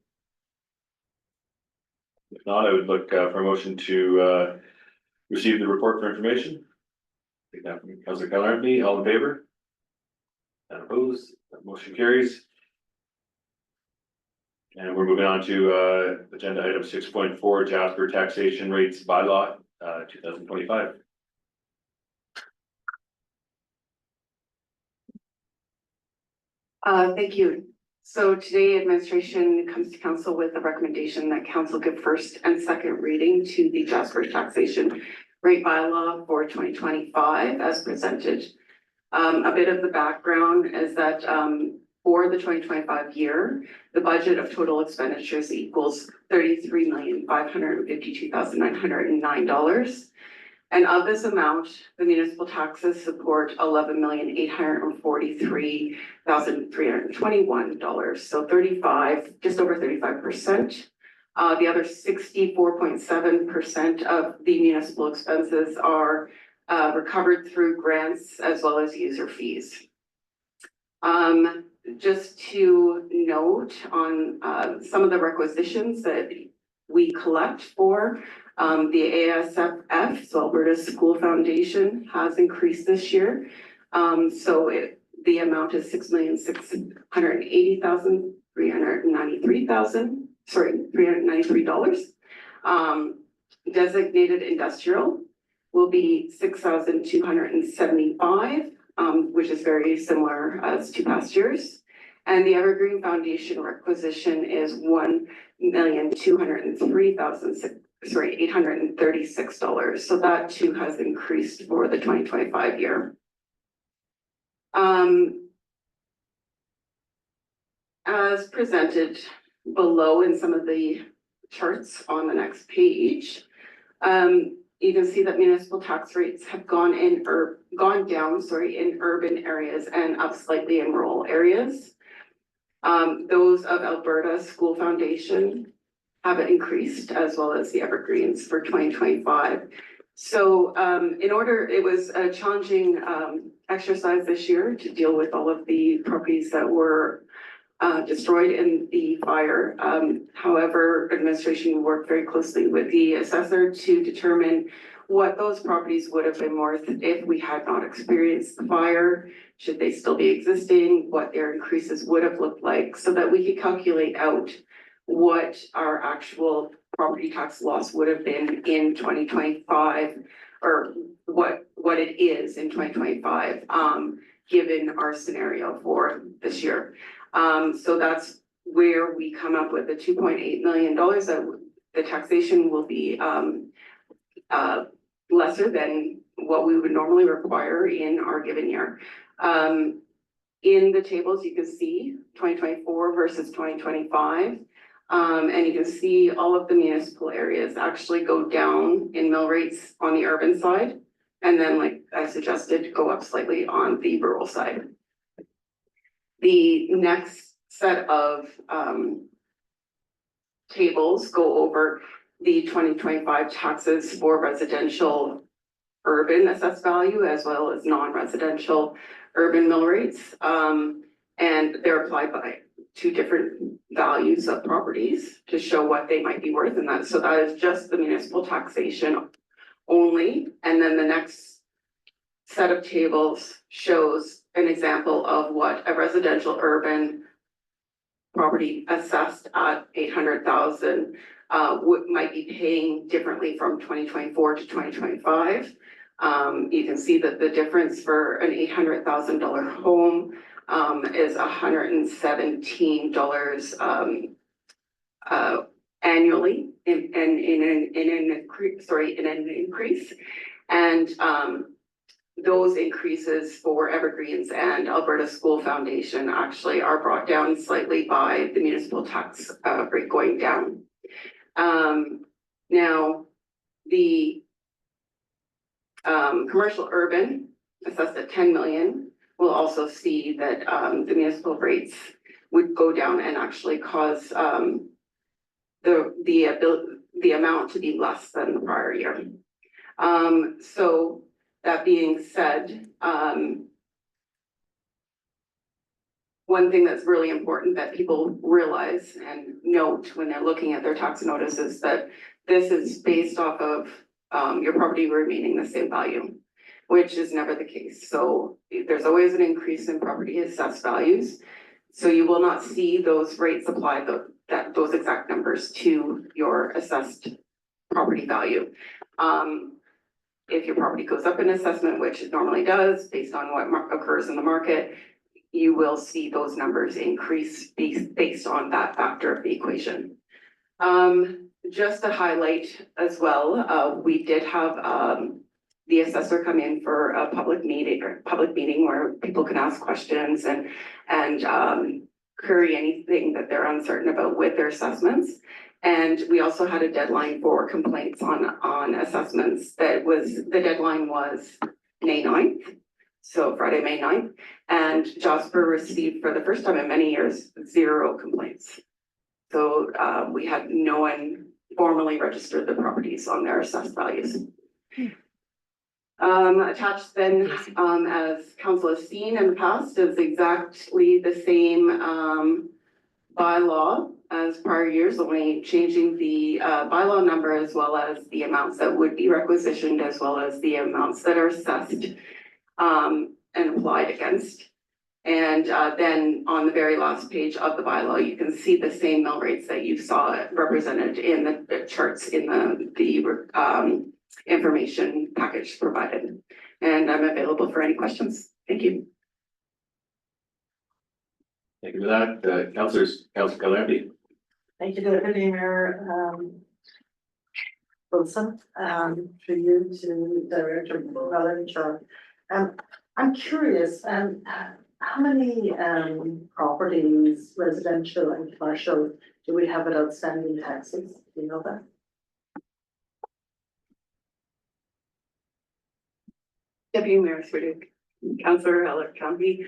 If not, I would look for a motion to receive the report for information. Take that from Councillor Calharney. All in favor? And opposed? That motion carries. And we're moving on to agenda item 6.4, Jasper taxation rates bylaw 2025. Thank you. So today administration comes to council with a recommendation that council give first and second reading to the Jasper taxation rate bylaw for 2025 as presented. A bit of the background is that for the 2025 year, the budget of total expenditures equals $33,552,909. And of this amount, the municipal taxes support $11,843,321. So just over 35%. The other 64.7% of the municipal expenses are recovered through grants as well as user fees. Just to note on some of the requisitions that we collect for the ASFF, so Alberta School Foundation, has increased this year. So the amount is $6,680,393. Designated industrial will be $6,275, which is very similar as to past years. And the Evergreen Foundation requisition is $1,203,836. So that too has increased for the 2025 year. As presented below in some of the charts on the next page, you can see that municipal tax rates have gone down in urban areas and up slightly in rural areas. Those of Alberta School Foundation have increased, as well as the Evergreens for 2025. So it was a challenging exercise this year to deal with all of the properties that were destroyed in the fire. However, administration worked very closely with the assessor to determine what those properties would have been worth if we had not experienced the fire. Should they still be existing, what their increases would have looked like, so that we could calculate out what our actual property tax loss would have been in 2025, or what it is in 2025, given our scenario for this year. So that's where we come up with the $2.8 million that the taxation will be lesser than what we would normally require in our given year. In the tables, you can see 2024 versus 2025. And you can see all of the municipal areas actually go down in mill rates on the urban side. And then, like I suggested, go up slightly on the rural side. The next set of tables go over the 2025 taxes for residential urban assessed value as well as non-residential urban mill rates. And they're applied by two different values of properties to show what they might be worth, and that, so that is just the municipal taxation only. And then the next set of tables shows an example of what a residential urban property assessed at 800,000 might be paying differently from 2024 to 2025. You can see that the difference for an $800,000 home is $117 annually in an increase. And those increases for Evergreens and Alberta School Foundation actually are brought down slightly by the municipal tax rate going down. Now, the commercial urban assessed at 10 million will also see that the municipal rates would go down and actually cause the amount to be less than the prior year. So that being said, one thing that's really important that people realize and note when they're looking at their tax notice is that this is based off of your property remaining the same value, which is never the case. So there's always an increase in property assessed values. So you will not see those rates apply those exact numbers to your assessed property value. If your property goes up in assessment, which it normally does based on what occurs in the market, you will see those numbers increase based on that factor of the equation. Just to highlight as well, we did have the assessor come in for a public meeting where people can ask questions and query anything that they're uncertain about with their assessments. And we also had a deadline for complaints on assessments. The deadline was May 9th, so Friday, May 9th. And Jasper received, for the first time in many years, 0 complaints. So we had no one formally registered the properties on their assessed values. Attached then, as council has seen in the past, is exactly the same bylaw as prior years, only changing the bylaw number as well as the amounts that would be requisitioned as well as the amounts that are assessed and applied against. And then on the very last page of the bylaw, you can see the same mill rates that you saw represented in the charts in the information package provided. And I'm available for any questions. Thank you. Thank you for that. Councillor Gaboury. Thank you, Deputy Mayor Wilson, for you to Director Valerie. I'm curious, how many properties, residential and commercial, do we have at outstanding taxes? Do you know that? Deputy Mayor Swedick, Councillor County.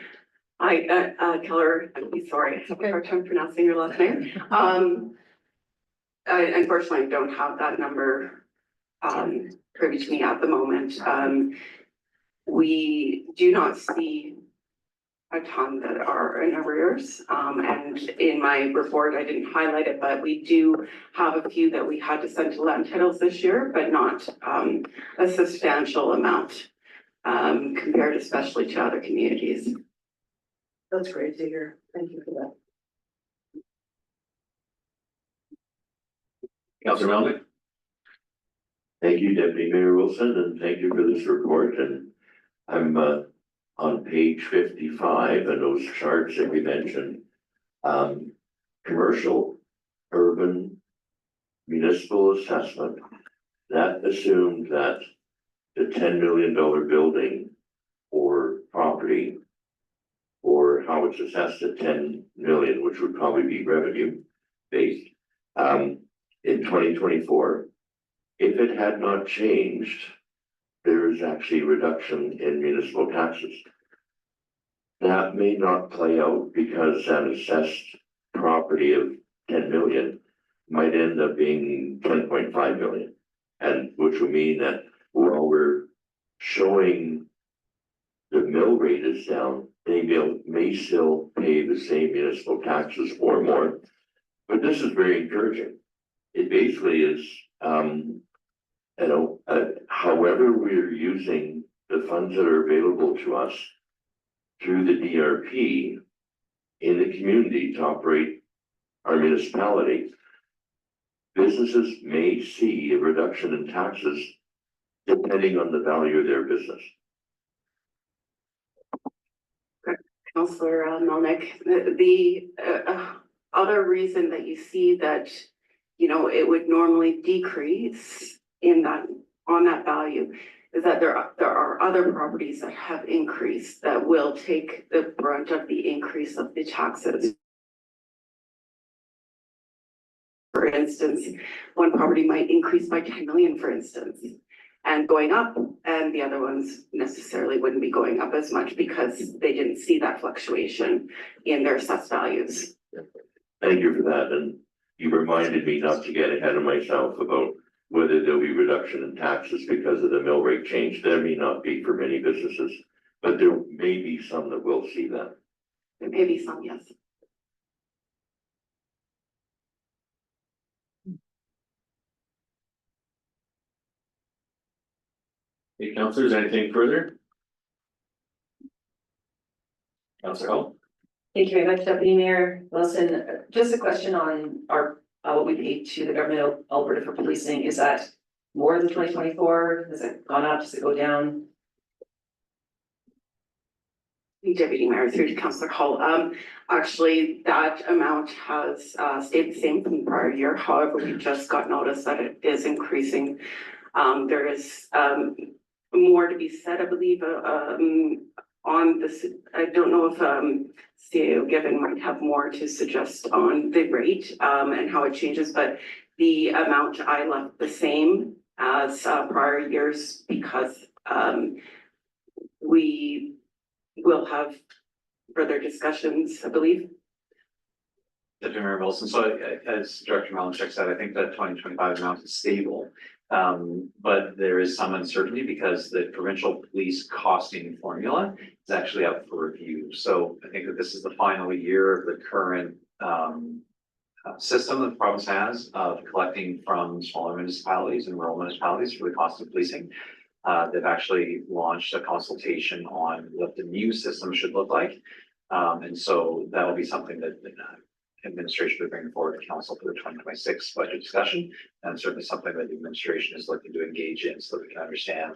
Keller, I'm sorry, I have a hard time pronouncing your last name. I unfortunately don't have that number privy to me at the moment. We do not see a ton that are in arrears. And in my report, I didn't highlight it, but we do have a few that we had to send to land titles this year, but not a substantial amount compared especially to other communities. That's great to hear. Thank you for that. Councillor Melnick? Thank you, Deputy Mayor Wilson, and thank you for this report. And I'm on page 55 and those charts that we mentioned. Commercial, urban, municipal assessment, that assumed that the $10 million building or property, or how it's assessed at 10 million, which would probably be revenue based, in 2024, if it had not changed, there is actually a reduction in municipal taxes. That may not play out because an assessed property of 10 million might end up being 10.5 million. And which would mean that while we're showing the mill rate is down, they may still pay the same municipal taxes or more. But this is very encouraging. It basically is, however we're using the funds that are available to us through the DRP in the community to operate our municipality, businesses may see a reduction in taxes depending on the value of their business. Councillor Melnick, the other reason that you see that, it would normally decrease in that, on that value, is that there are other properties that have increased that will take the brunt of the increase of the taxes. For instance, one property might increase by 10 million, for instance, and going up, and the other ones necessarily wouldn't be going up as much because they didn't see that fluctuation in their assessed values. Thank you for that, and you reminded me not to get ahead of myself about whether there'll be reduction in taxes because of the mill rate change. There may not be for many businesses, but there may be some that will see that. There may be some, yes. Hey, councillors, anything further? Councillor Hall? Thank you very much, Deputy Mayor Wilson. Just a question on our, what we pay to the government of Alberta for policing. Is that more than 2024? Has it gone up? Does it go down? Deputy Mayor through to Councillor Hall. Actually, that amount has stayed the same from the prior year. However, we just got notice that it is increasing. There is more to be said, I believe, on this. I don't know if CAO Given might have more to suggest on the rate and how it changes, but the amount I left the same as prior years because we will have further discussions, I believe. Deputy Mayor Wilson, so as Director Malinchak said, I think that 2025 amount is stable. But there is some uncertainty because the provincial police costing formula is actually up for review. So I think that this is the final year of the current system that the province has of collecting from smaller municipalities and rural municipalities for the cost of policing. They've actually launched a consultation on what the new system should look like. And so that will be something that administration will bring forward to council for the 2026 budget discussion, and certainly something that the administration is looking to engage in so that we can understand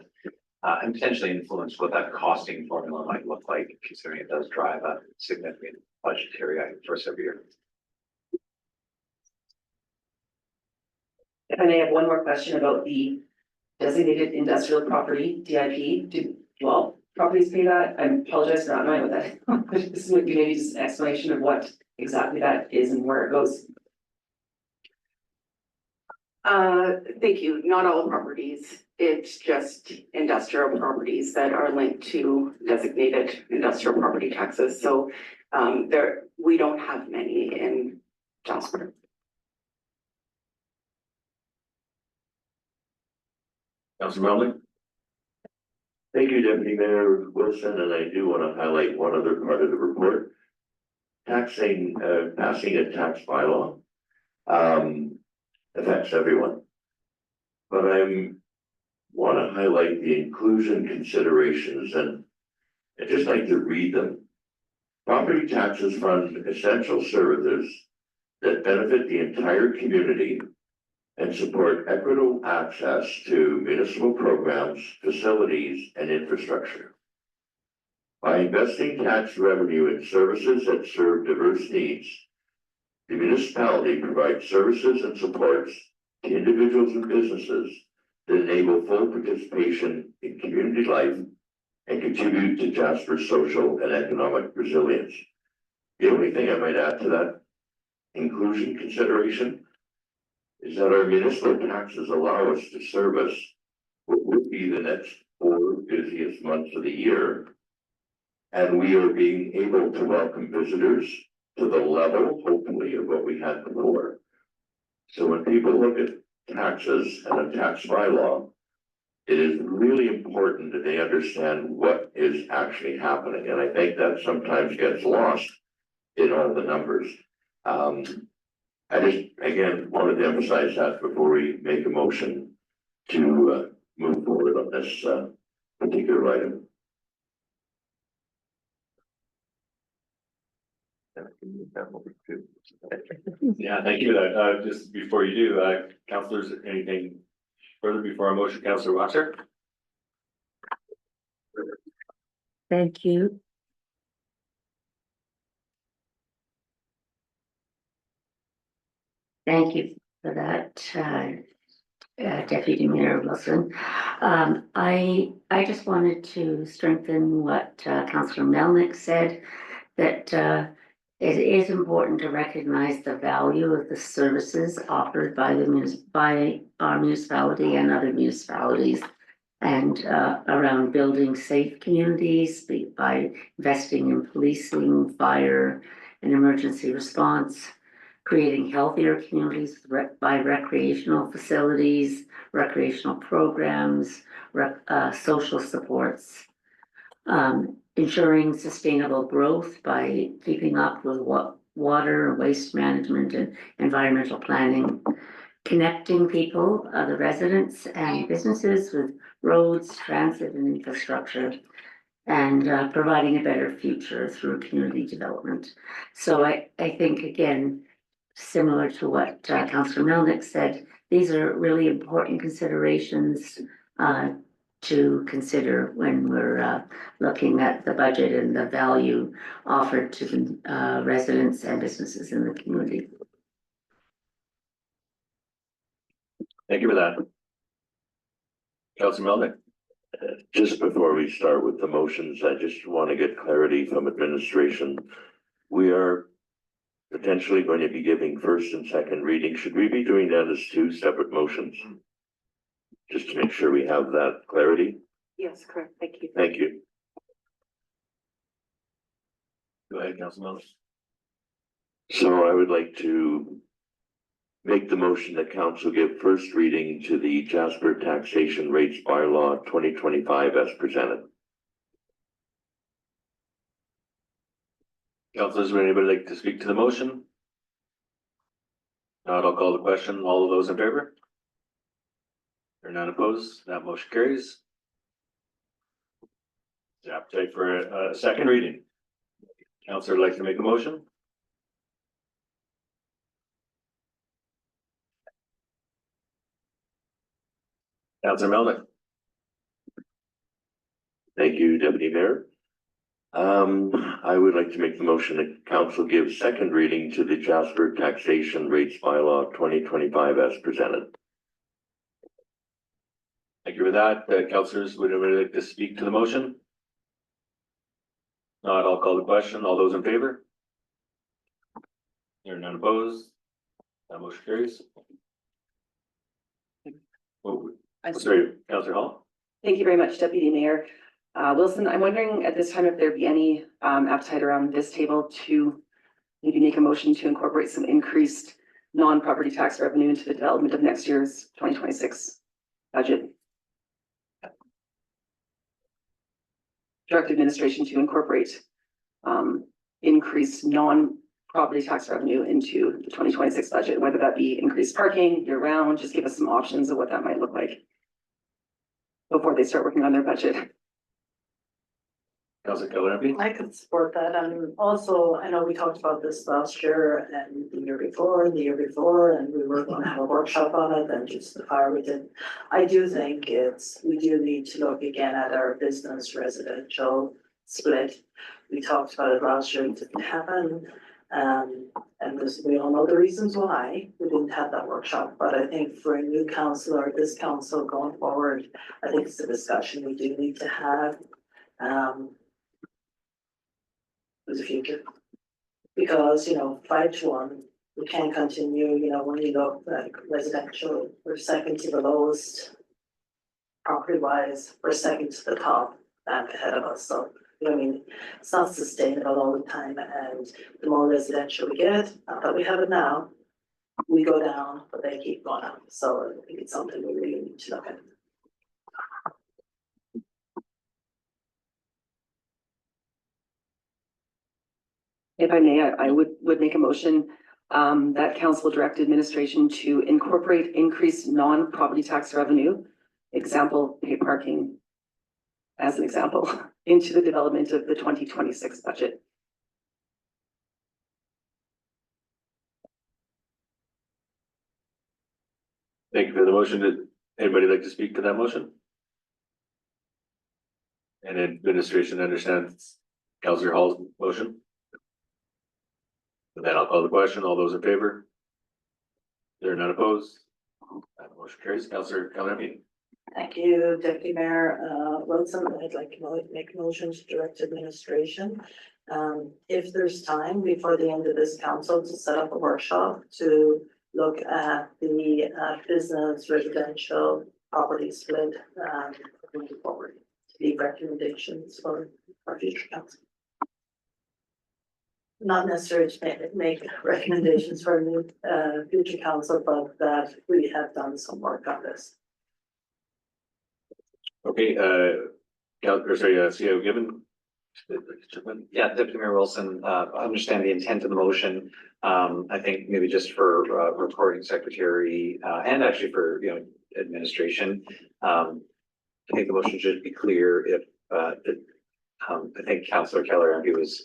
and potentially influence what that costing formula might look like, considering it does drive a significant budgetary item for us every year. If I may have one more question about the designated industrial property, DIP. Do all properties pay that? I apologize for not knowing what that. This would be maybe just an explanation of what exactly that is and where it goes. Thank you. Not all properties. It's just industrial properties that are linked to designated industrial property taxes. So we don't have many in Jasper. Councillor Melnick? Thank you, Deputy Mayor Wilson, and I do want to highlight one other part of the report. Passing a tax bylaw, affects everyone. But want to highlight the inclusion considerations, and I'd just like to read them. Property taxes fund essential services that benefit the entire community and support equitable access to municipal programs, facilities, and infrastructure. By investing tax revenue in services that serve diverse needs, the municipality provides services and supports to individuals and businesses that enable full participation in community life and contribute to Jasper's social and economic resilience. The only thing I might add to that inclusion consideration is that our municipal taxes allow us to service what would be the next 4 busiest months of the year. And we are being able to welcome visitors to the level, hopefully, of what we had before. So when people look at taxes and a tax bylaw, it is really important that they understand what is actually happening. And I think that sometimes gets lost in all the numbers. I just, again, wanted to emphasize that before we make a motion to move forward on this particular item. Yeah, thank you for that. Just before you do, councillors, anything further before our motion? Councillor Watser? Thank you. Thank you for that, Deputy Mayor Wilson. I just wanted to strengthen what Councillor Melnick said, that it is important to recognize the value of the services offered by our municipality and other municipalities, and around building safe communities by investing in policing, fire, and emergency response, creating healthier communities by recreational facilities, recreational programs, social supports, ensuring sustainable growth by keeping up with water, waste management, and environmental planning, connecting people, the residents and businesses with roads, transit, and infrastructure, and providing a better future through community development. So I think, again, similar to what Councillor Melnick said, these are really important considerations to consider when we're looking at the budget and the value offered to the residents and businesses in the community. Thank you for that. Councillor Melnick? Just before we start with the motions, I just want to get clarity from administration. We are potentially going to be giving first and second reading. Should we be doing that as 2 separate motions? Just to make sure we have that clarity. Yes, correct. Thank you. Thank you. Go ahead, Councillor Melnick. So I would like to make the motion that council give first reading to the Jasper Taxation Rates Bylaw 2025 as presented. Councillors, would anybody like to speak to the motion? Not, I'll call the question. All of those in favor? Or none opposed? That motion carries. The appetite for a second reading. Councillor would like to make a motion? Councillor Melnick? Thank you, Deputy Mayor. I would like to make the motion that council give second reading to the Jasper Taxation Rates Bylaw 2025 as presented. Thank you for that. Councillors, would anybody like to speak to the motion? Not, I'll call the question. All those in favor? There are none opposed. That motion carries. Oh, sorry, Councillor Hall? Thank you very much, Deputy Mayor. Wilson, I'm wondering at this time if there'd be any appetite around this table to maybe make a motion to incorporate some increased non-property tax revenue into the development of next year's 2026 budget. direct administration to incorporate increased non-property tax revenue into the 2026 budget, whether that be increased parking year round. Just give us some options of what that might look like before they start working on their budget. Councillor Keller. I could support that, and also, I know we talked about this last year and the year before, and the year before, and we were gonna have a workshop on it, and just the fire we did. I do think we do need to look again at our business residential split. We talked about it last year, it didn't happen. And we all know the reasons why we didn't have that workshop, but I think for a new council or this council going forward, I think it's a discussion we do need to have. For the future. Because, 5-1, we can't continue, when you look like residential, we're second to the lowest. Property wise, we're second to the top bank ahead of us, so, it's not sustainable all the time, and the more residential we get, not that we have it now, we go down, but they keep going up, so I think it's something we really need to look at. If I may, I would make a motion that council direct administration to incorporate increased non-property tax revenue, example, paid parking as an example, into the development of the 2026 budget. Thank you for the motion. Did anybody like to speak to that motion? And administration understands Councillor Hall's motion? And then I'll call the question. All those in favor? They're not opposed. That motion carries. Councillor Keller. Thank you, Deputy Mayor Wilson. I'd like to make motions to direct administration. If there's time before the end of this council to set up a workshop to look at the business residential property split going forward, to leave recommendations for our future council. Not necessarily to make recommendations for a new future council, but that we have done some work on this. Okay, CEO Given. Yeah, Deputy Mayor Wilson, I understand the intent of the motion. I think maybe just for recording secretary and actually for administration. I think the motion should be clear if I think Councillor Keller MP was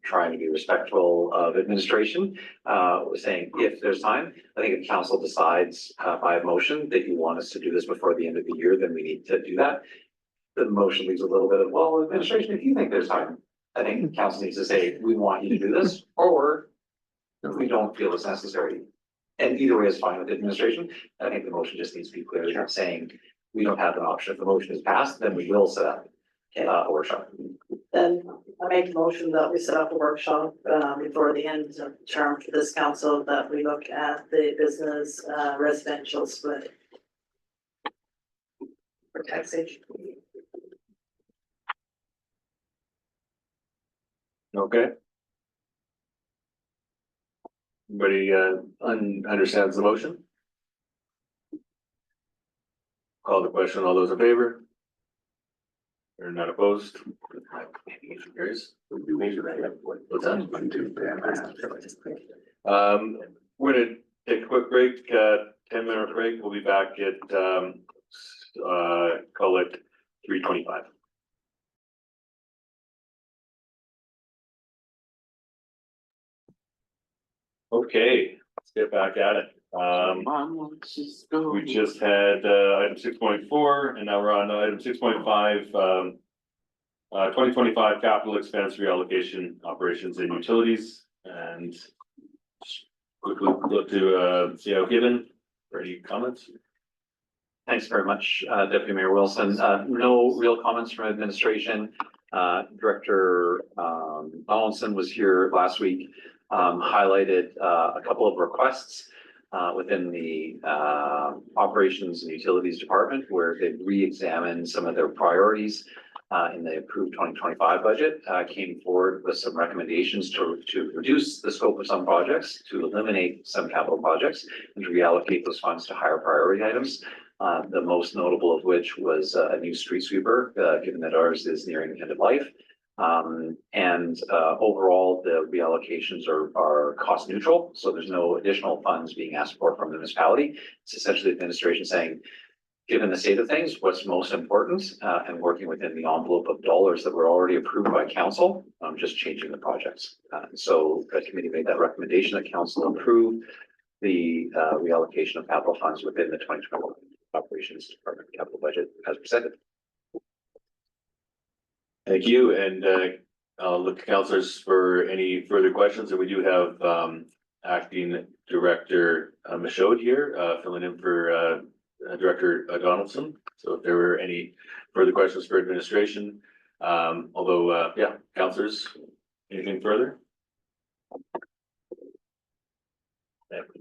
trying to be respectful of administration, was saying if there's time. I think if council decides by a motion that you want us to do this before the end of the year, then we need to do that. The motion leaves a little bit of, well, administration, if you think there's time, I think council needs to say, we want you to do this, or we don't feel it's necessary. And either way is fine with administration. I think the motion just needs to be clear, saying we don't have an option. If the motion is passed, then we will set up a workshop. Then I make a motion that we set up a workshop before the end of the term for this council, that we look at the business residential split for taxation. Okay. Everybody understands the motion? Call the question. All those in favor? They're not opposed. Carries. What's that? We're gonna take a quick break, 10-minute break. We'll be back at call it 3:25. Okay, let's get back at it. We just had item 6.4 and now we're on item 6.5. 2025 capital expense reallocation operations and utilities, and quickly look to CEO Given for any comments. Thanks very much, Deputy Mayor Wilson. No real comments from administration. Director Donaldson was here last week, highlighted a couple of requests within the operations and utilities department where they've re-examined some of their priorities in the approved 2025 budget, came forward with some recommendations to reduce the scope of some projects, to eliminate some capital projects, and to reallocate those funds to higher priority items. The most notable of which was a new street sweeper, given that ours is nearing the end of life. Overall, the reallocations are cost neutral, so there's no additional funds being asked for from the municipality. It's essentially administration saying, given the state of things, what's most important, and working within the envelope of dollars that were already approved by council, just changing the projects. So the committee made that recommendation that council approve the reallocation of capital funds within the 2021 operations department capital budget as presented. Thank you, and I'll look to councillors for any further questions, and we do have acting director Michaud here, filling in for Director Donaldson. So if there were any further questions for administration, although yeah, councillors, anything further?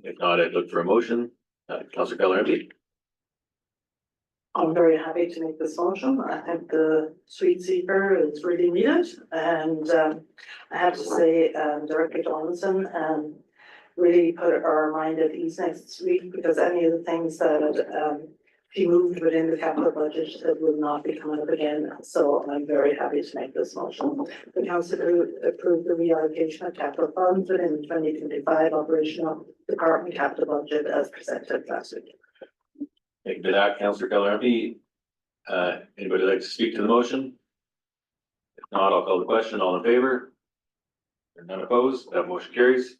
If not, I'd look for a motion. Councillor Keller, MP. I'm very happy to make this motion. I think the street sweeper is really needed, and I have to say, Director Donaldson, really put our mind at ease next week, because any of the things that he moved within the capital budget that will not be coming up again. So I'm very happy to make this motion. The council approved the reallocation of capital funds within the 2025 operational department capital budget as presented last week. Thank you for that, Councillor Keller, MP. Anybody like to speak to the motion? If not, I'll call the question. All in favor? None opposed? That motion carries.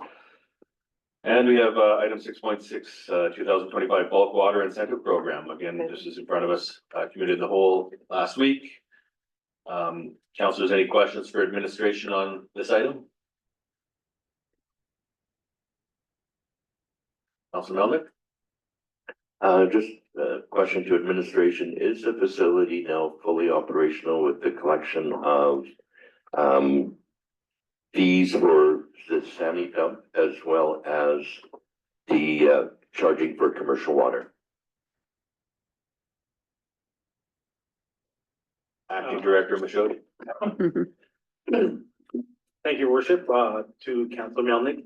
And we have item 6.6, 2025 bulk water incentive program. Again, this is in front of us, committee of the whole last week. Councillors, any questions for administration on this item? Councillor Melnick? Just a question to administration. Is the facility now fully operational with the collection of fees for the Sani dump as well as the charging for commercial water? Acting Director Michaud. Thank you, Worship, to Councillor Melnick.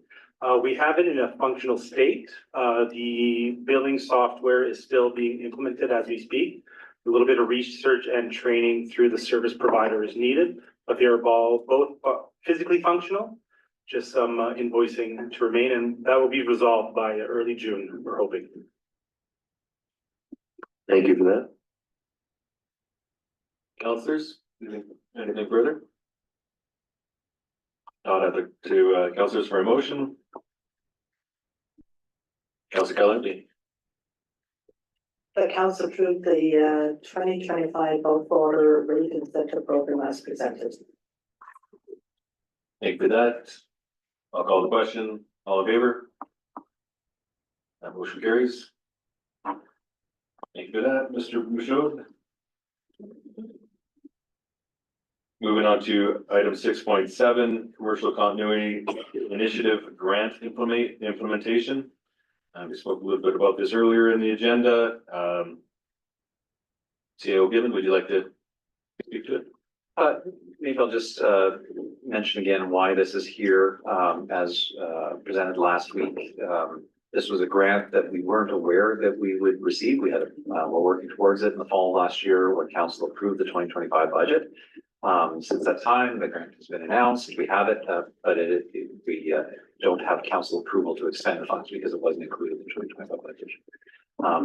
We have it in a functional state. The billing software is still being implemented as we speak. A little bit of research and training through the service provider is needed, but they are both physically functional, just some invoicing to remain, and that will be resolved by early June, we're hoping. Thank you for that. Councillors, anything further? Not I'd look to councillors for a motion. Councillor Keller, MP. The council approved the 2025 bulk water rate incentive program as presented. Thank you for that. I'll call the question. All in favor? That motion carries. Thank you for that, Mr. Michaud. Moving on to item 6.7, commercial continuity initiative grant implementation. We spoke a little bit about this earlier in the agenda. CAO Gibbon, would you like to speak to it? Maybe I'll just mention again why this is here, as presented last week. This was a grant that we weren't aware that we would receive. We're working towards it in the fall of last year when council approved the 2025 budget. Since that time, the grant has been announced. We have it, but we don't have council approval to expend the funds because it wasn't included in the 2025 budget.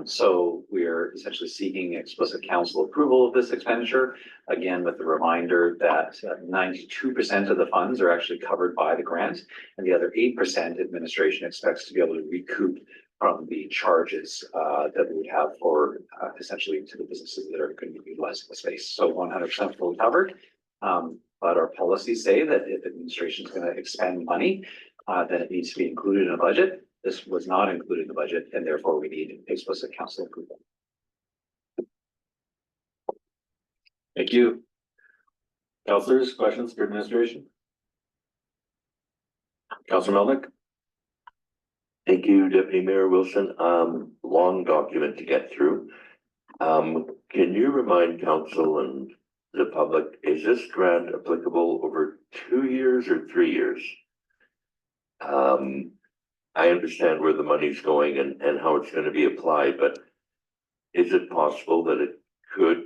So we're essentially seeking explicit council approval of this expenditure. Again, with the reminder that 92% of the funds are actually covered by the grant, and the other 8% administration expects to be able to recoup from the charges that we would have for essentially to the businesses that are going to be utilizing the space. So 100% fully covered. But our policies say that if administration is going to expend money, then it needs to be included in a budget. This was not included in the budget, and therefore we need explicit council approval. Thank you. Councillors, questions for administration? Councillor Melnick? Thank you, Deputy Mayor Wilson. Long document to get through. Can you remind council and the public, is this grant applicable over 2 years or 3 years? I understand where the money's going and how it's going to be applied, but is it possible that it could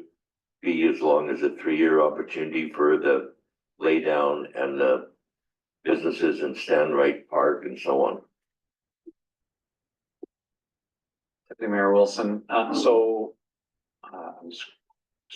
be as long as a 3-year opportunity for the laydown and the businesses in Stanwright Park and so on? Deputy Mayor Wilson, I'm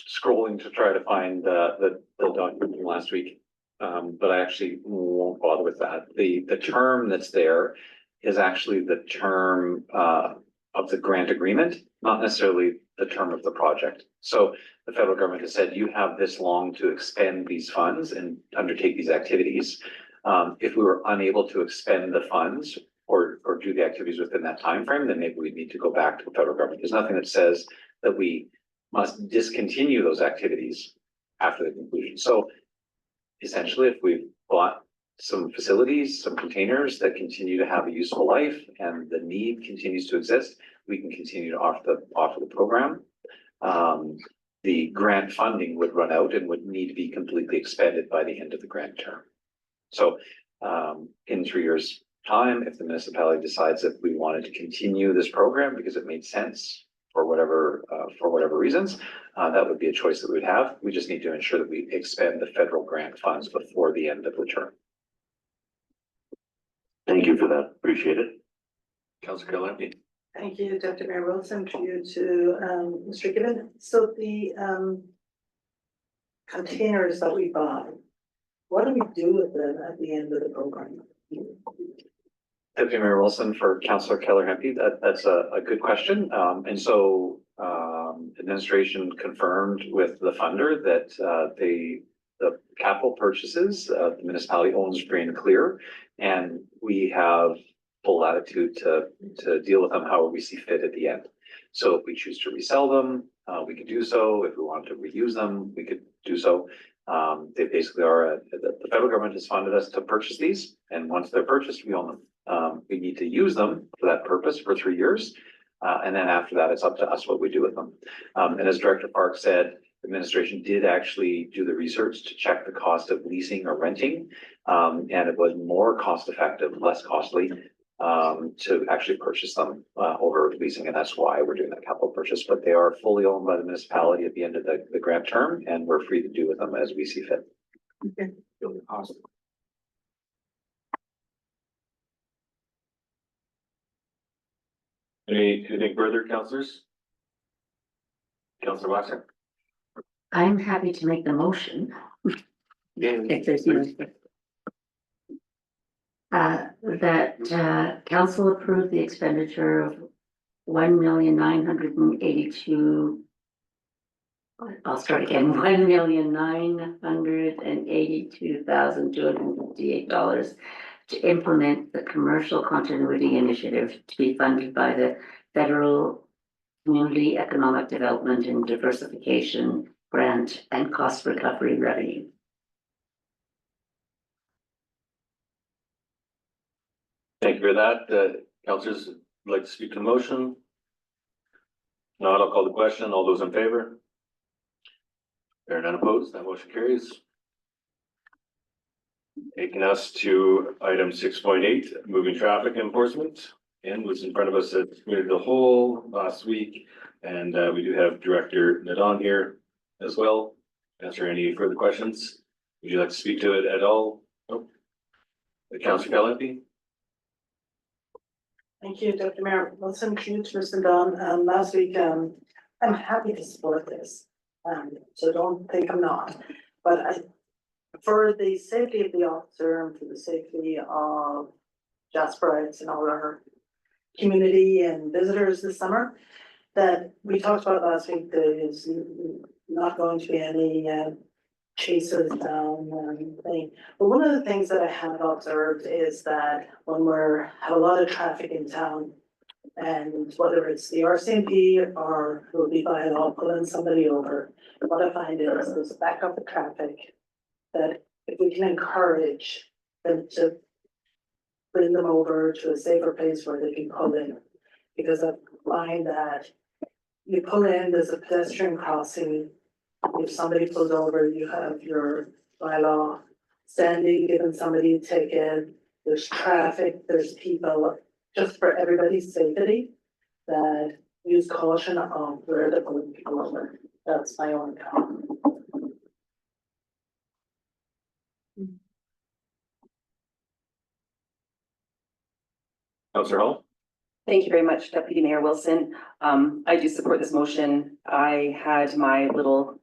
scrolling to try to find the document from last week. But I actually won't bother with that. The term that's there is actually the term of the grant agreement, not necessarily the term of the project. So the federal government has said, you have this long to expend these funds and undertake these activities. If we were unable to expend the funds or do the activities within that time frame, then maybe we need to go back to the federal government. There's nothing that says that we must discontinue those activities after the conclusion. So essentially, if we've bought some facilities, some containers that continue to have a useful life and the need continues to exist, we can continue to offer the program. The grant funding would run out and would need to be completely expended by the end of the grant term. So in 3 years' time, if the municipality decides that we wanted to continue this program because it made sense for whatever reasons, that would be a choice that we would have. We just need to ensure that we expend the federal grant funds before the end of the term. Thank you for that. Appreciate it. Councillor Kalampi. Thank you, Dr. Mayor Wilson, to you to Mr. Gibbon. So the containers that we buy, what do we do with them at the end of the program? Deputy Mayor Wilson, for Councillor Keller-Hempy, that's a good question. And so administration confirmed with the funder that the capital purchases, the municipality owns free and clear, and we have full latitude to deal with them however we see fit at the end. So if we choose to resell them, we could do so. If we want to reuse them, we could do so. They basically are, the federal government has funded us to purchase these, and once they're purchased, we own them. We need to use them for that purpose for 3 years. And then after that, it's up to us what we do with them. And as Director Park said, the administration did actually do the research to check the cost of leasing or renting. And it was more cost effective, less costly to actually purchase them over leasing. And that's why we're doing that capital purchase. But they are fully owned by the municipality at the end of the grant term, and we're free to do with them as we see fit. Okay. Awesome. Anything further, councillors? Councillor Waxer? I'm happy to make the motion. If there's no. That council approved the expenditure of $1,982,000. I'll start again, $1,982,258 to implement the commercial continuity initiative to be funded by the federal Community Economic Development and Diversification Grant and Cost Recovery Revenue. Thank you for that. Councillors would like to speak to the motion? Not, I'll call the question. All those in favor? There are none opposed. That motion carries. Taking us to item 6.8, moving traffic enforcement. And was in front of us at committee of the whole last week. And we do have Director Nadon here as well. Answer any further questions? Would you like to speak to it at all? Nope. Councillor Kalampi? Thank you, Dr. Mayor Wilson, to you, to Mr. Don. Last week, I'm happy to support this. So don't think I'm not, but for the safety of the officer and for the safety of Jasperites and all our community and visitors this summer, that we talked about last week, there is not going to be any chases down or anything. But one of the things that I have observed is that when have a lot of traffic in town, and whether it's the RCMP or will be Bylaw pulling somebody over, what I find is there's a backup of traffic that if we can encourage them to bring them over to a safer place where they can pull in. Because I find that you pull in, there's a pedestrian crossing. If somebody pulls over, you have your Bylaw standing, giving somebody a ticket. There's traffic, there's people, just for everybody's safety, that you use caution of where the people are. That's my only comment. Councillor Hall? Thank you very much, Deputy Mayor Wilson. I do support this motion. I had my little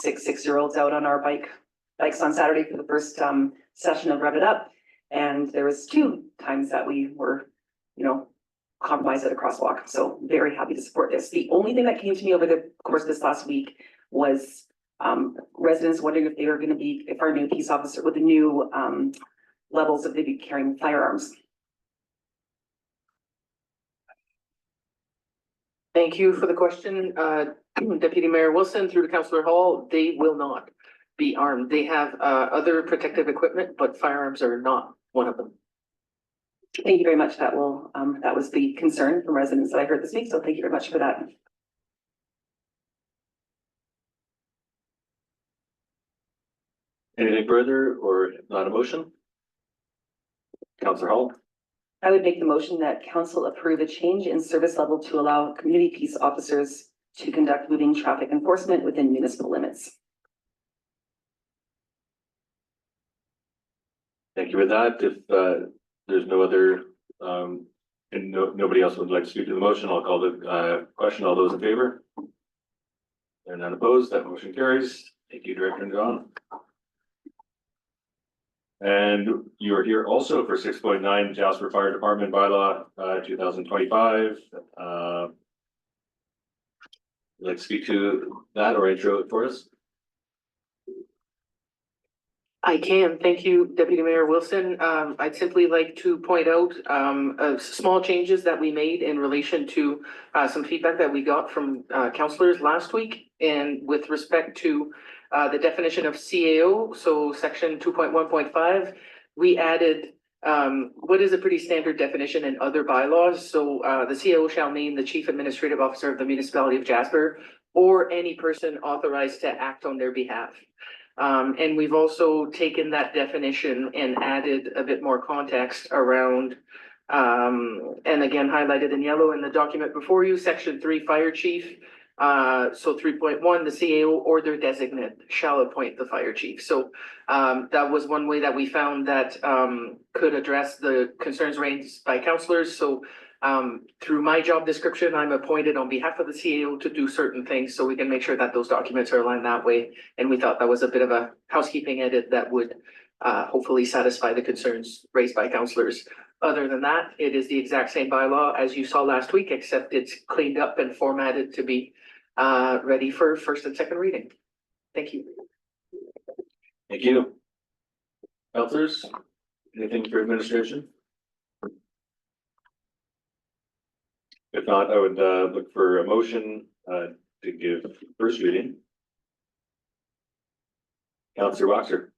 6-year-olds out on our bikes on Saturday for the first session of Rev It Up. And there was 2 times that we were, compromised at a crosswalk. So very happy to support this. The only thing that came to me over the course of this last week was residents wondering if they were going to be, if our new peace officer with the new levels, if they'd be carrying firearms. Thank you for the question, Deputy Mayor Wilson, through to Councillor Hall. They will not be armed. They have other protective equipment, but firearms are not one of them. Thank you very much. That was the concern from residents that I heard this week. So thank you very much for that. Anything further or not a motion? Councillor Hall? I would make the motion that council approve a change in service level to allow community peace officers to conduct moving traffic enforcement within municipal limits. Thank you for that. If there's no other, and nobody else would like to speak to the motion, I'll call the question. All those in favor? They're none opposed. That motion carries. Thank you, Director John. And you are here also for 6.9 Jasper Fire Department Bylaw 2025. Would like to speak to that or intro it for us? I can. Thank you, Deputy Mayor Wilson. I'd simply like to point out small changes that we made in relation to some feedback that we got from councillors last week. And with respect to the definition of CAO, so section 2.1.5, we added what is a pretty standard definition in other bylaws. So the CAO shall name the Chief Administrative Officer of the Municipality of Jasper or any person authorized to act on their behalf. And we've also taken that definition and added a bit more context around, and again, highlighted in yellow in the document before you, section 3, fire chief. So 3.1, the CAO or their designate shall appoint the fire chief. So that was one way that we found that could address the concerns raised by councillors. So through my job description, I'm appointed on behalf of the CAO to do certain things so we can make sure that those documents are aligned that way. And we thought that was a bit of a housekeeping edit that would hopefully satisfy the concerns raised by councillors. Other than that, it is the exact same bylaw as you saw last week, except it's cleaned up and formatted to be ready for first and second reading. Thank you. Thank you. Councillors, anything for administration? If not, I would look for a motion to give first reading. Councillor Waxer.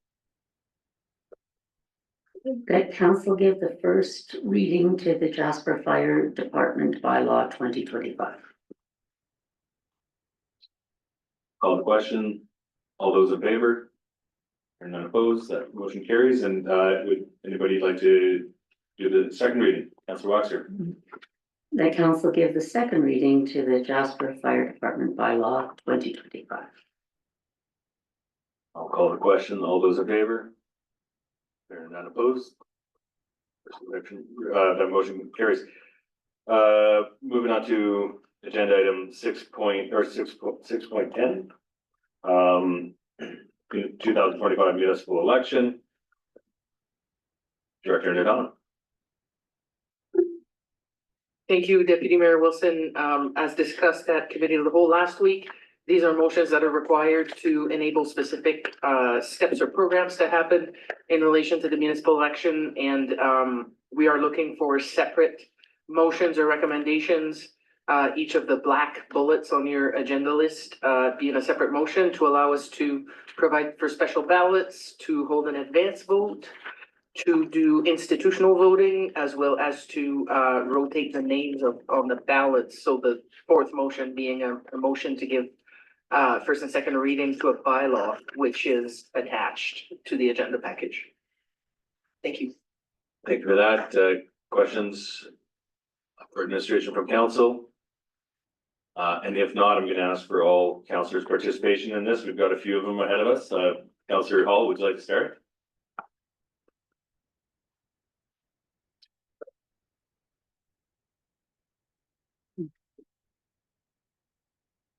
That council give the first reading to the Jasper Fire Department Bylaw 2025. Call the question. All those in favor? Or none opposed? That motion carries. And would anybody like to do the second reading? Councillor Waxer. That council give the second reading to the Jasper Fire Department Bylaw 2025. I'll call the question. All those in favor? There are none opposed. That motion carries. Moving on to agenda item 6.10. 2025 municipal election. Director Nadon. Thank you, Deputy Mayor Wilson. As discussed at Committee of the Whole last week, these are motions that are required to enable specific steps or programs to happen in relation to the municipal election. And we are looking for separate motions or recommendations. Each of the black bullets on your agenda list being a separate motion to allow us to provide for special ballots, to hold an advance vote, to do institutional voting, as well as to rotate the names on the ballots. So the fourth motion being a motion to give first and second reading to a bylaw, which is attached to the agenda package. Thank you. Thank you for that. Questions for administration from council? And if not, I'm gonna ask for all councillors' participation in this. We've got a few of them ahead of us. Councillor Hall, would you like to start?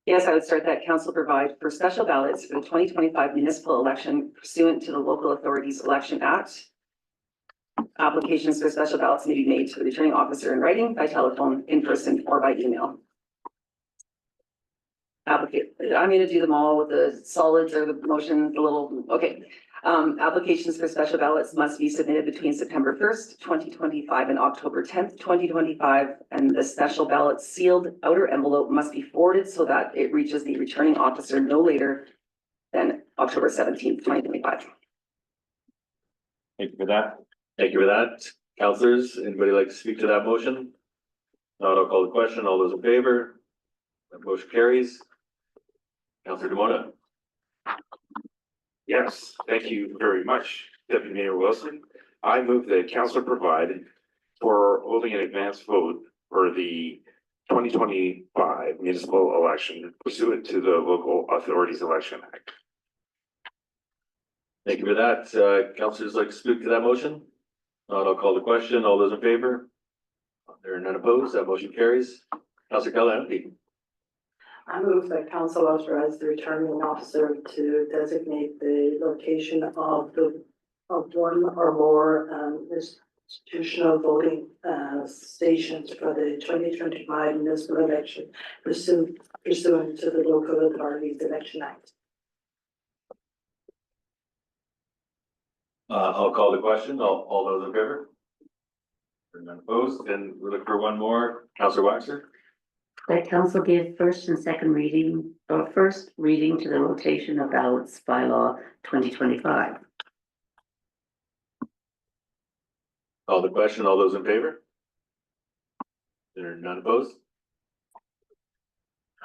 Yes, I would start that council provide for special ballots for the 2025 municipal election pursuant to the Local Authorities Election Act. Applications for special ballots may be made to the returning officer in writing, by telephone, in person, or by email. I'm gonna do them all with the solids or the motions, the little, okay. Applications for special ballots must be submitted between September 1st, 2025 and October 10th, 2025. And the special ballot sealed outer envelope must be forwarded so that it reaches the returning officer no later than October 17th, 2025. Thank you for that. Thank you for that. Councillors, anybody like to speak to that motion? Not, I'll call the question. All those in favor? That motion carries. Councillor Demona. Yes, thank you very much, Deputy Mayor Wilson. I move that council provide for holding an advance vote for the 2025 municipal election pursuant to the Local Authorities Election Act. Thank you for that. Councillors like to speak to that motion? Not, I'll call the question. All those in favor? There are none opposed. That motion carries. Councillor Callahan. I move that council authorize the returning officer to designate the location of one or more institutional voting stations for the 2025 municipal election pursuant to the Local Authorities Election Act. I'll call the question. All those in favor? There are none opposed. And we're looking for one more. Councillor Waxer. That council give first and second reading, or first reading to the rotation of ballots bylaw 2025. Call the question. All those in favor? There are none opposed.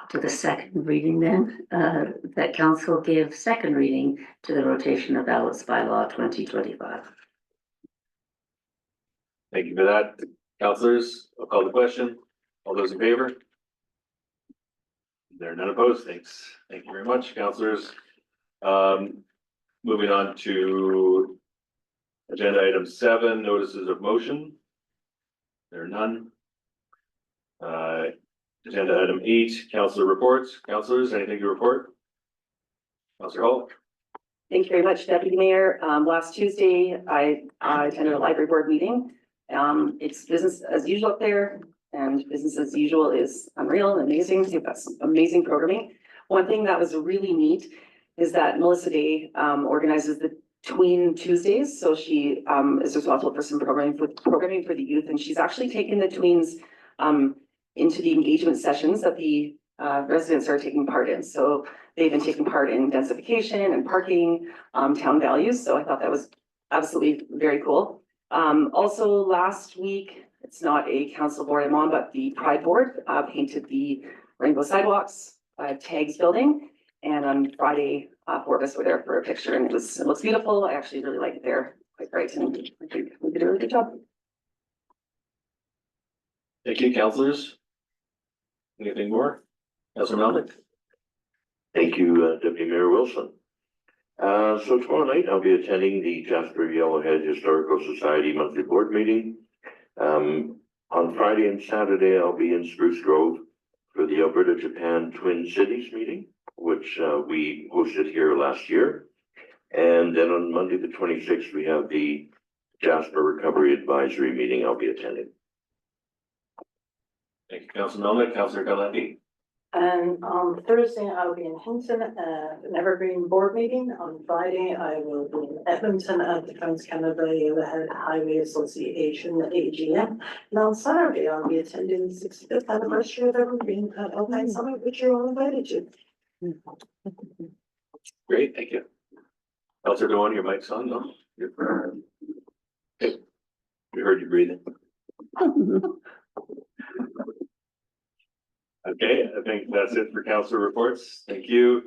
To the second reading then, that council give second reading to the rotation of ballots bylaw 2025. Thank you for that. Councillors, I'll call the question. All those in favor? There are none opposed. Thanks. Thank you very much, councillors. Moving on to agenda item 7, notices of motion. There are none. Agenda item 8, councillor reports. Councillors, anything to report? Councillor Hall. Thank you very much, Deputy Mayor. Last Tuesday, I attended a library board meeting. It's business as usual up there, and business as usual is unreal and amazing. You've got some amazing programming. One thing that was really neat is that Melissa Day organizes the Tween Tuesdays. So she is responsible for some programming for the youth, and she's actually taken the tweens into the engagement sessions that the residents are taking part in. So they've been taking part in densification and parking, town values. So I thought that was absolutely very cool. Also last week, it's not a council board I'm on, but the Pride Board painted the rainbow sidewalks, tags building. And on Friday, 4 of us were there for a picture, and it looks beautiful. I actually really like it there, quite bright, and I think we did a really good job. Thank you, councillors. Anything more? Councillor Melnick. Thank you, Deputy Mayor Wilson. So tomorrow night I'll be attending the Jasper Yellowhead Historical Society monthly board meeting. On Friday and Saturday I'll be in Spruce Grove for the Alberta Japan Twin Cities meeting, which we hosted here last year. And then on Monday the 26th we have the Jasper Recovery Advisory meeting I'll be attending. Thank you, Councillor Melnick. Councillor Galante. And on Thursday, I'll be in Hinton at an Evergreen board meeting. On Friday, I will be in Edmonton at the Trans-Canada Yellowhead Highway Association AGM. And on Saturday, I'll be attending the 65th anniversary of Evergreen at Alpine Summit, which you're all invited to. Great, thank you. Councillor Dewan, your mic's on, no? Okay. We heard you breathing. Okay, I think that's it for councillor reports. Thank you.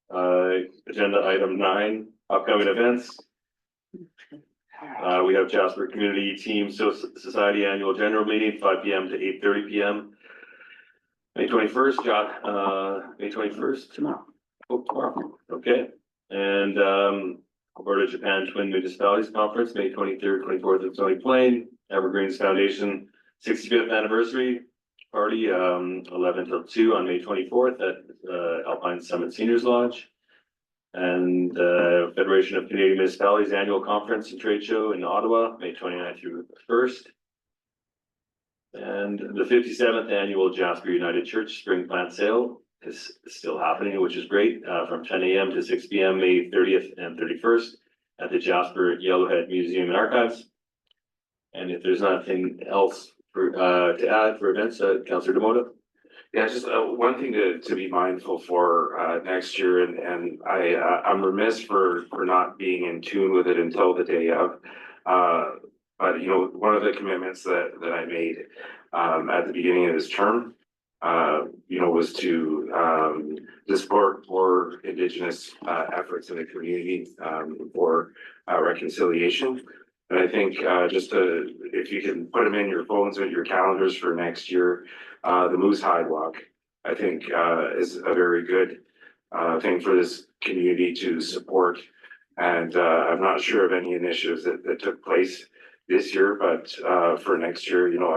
Agenda item 9, upcoming events. We have Jasper Community Team Society Annual General Meeting, 5 p.m. to 8:30 p.m. May 21st, May 21st? Tomorrow. Oh, tomorrow, okay. And, Alberta Japan Twin Municipalities Conference, May 23rd, 24th at Stony Plain, Evergreens Foundation 65th Anniversary Party, 11 till 2 on May 24th at, Alpine Summit Seniors Lodge. And, Federation of Canadian Municipalities Annual Conference and Trade Show in Ottawa, May 29th through 1st. And the 57th Annual Jasper United Church Spring Plant Sale is still happening, which is great, from 10 a.m. to 6 p.m., May 30th and 31st at the Jasper Yellowhead Museum and Archives. And if there's nothing else for, to add for events, Councillor Demoda? Yeah, just one thing to be mindful for next year, and I'm remiss for not being in tune with it until the day of. But you know, one of the commitments that I made at the beginning of this term, you know, was to support more Indigenous efforts in the community for reconciliation. And I think if you can put them in your phones or your calendars for next year, the Moose Hide Walk, I think is a very good thing for this community to support. And I'm not sure of any initiatives that took place this year, but for next year, you know,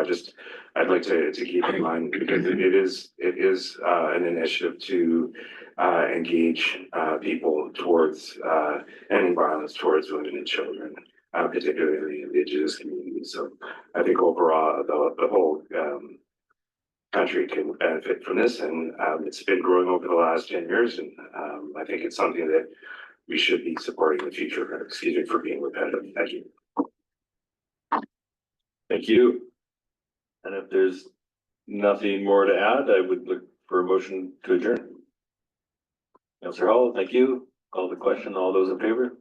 I'd like to keep in mind, because it is an initiative to engage people towards ending violence towards women and children, particularly in the Indigenous community. So I think overall, the whole country can benefit from this, and it's been growing over the last 10 years, and I think it's something that we should be supporting in the future. Excuse me for being repetitive. Thank you. Thank you. And if there's nothing more to add, I would look for a motion to adjourn. Councillor Hall, thank you. Call the question. All those in favor?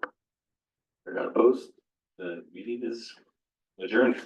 They're not opposed. The meeting is adjourned.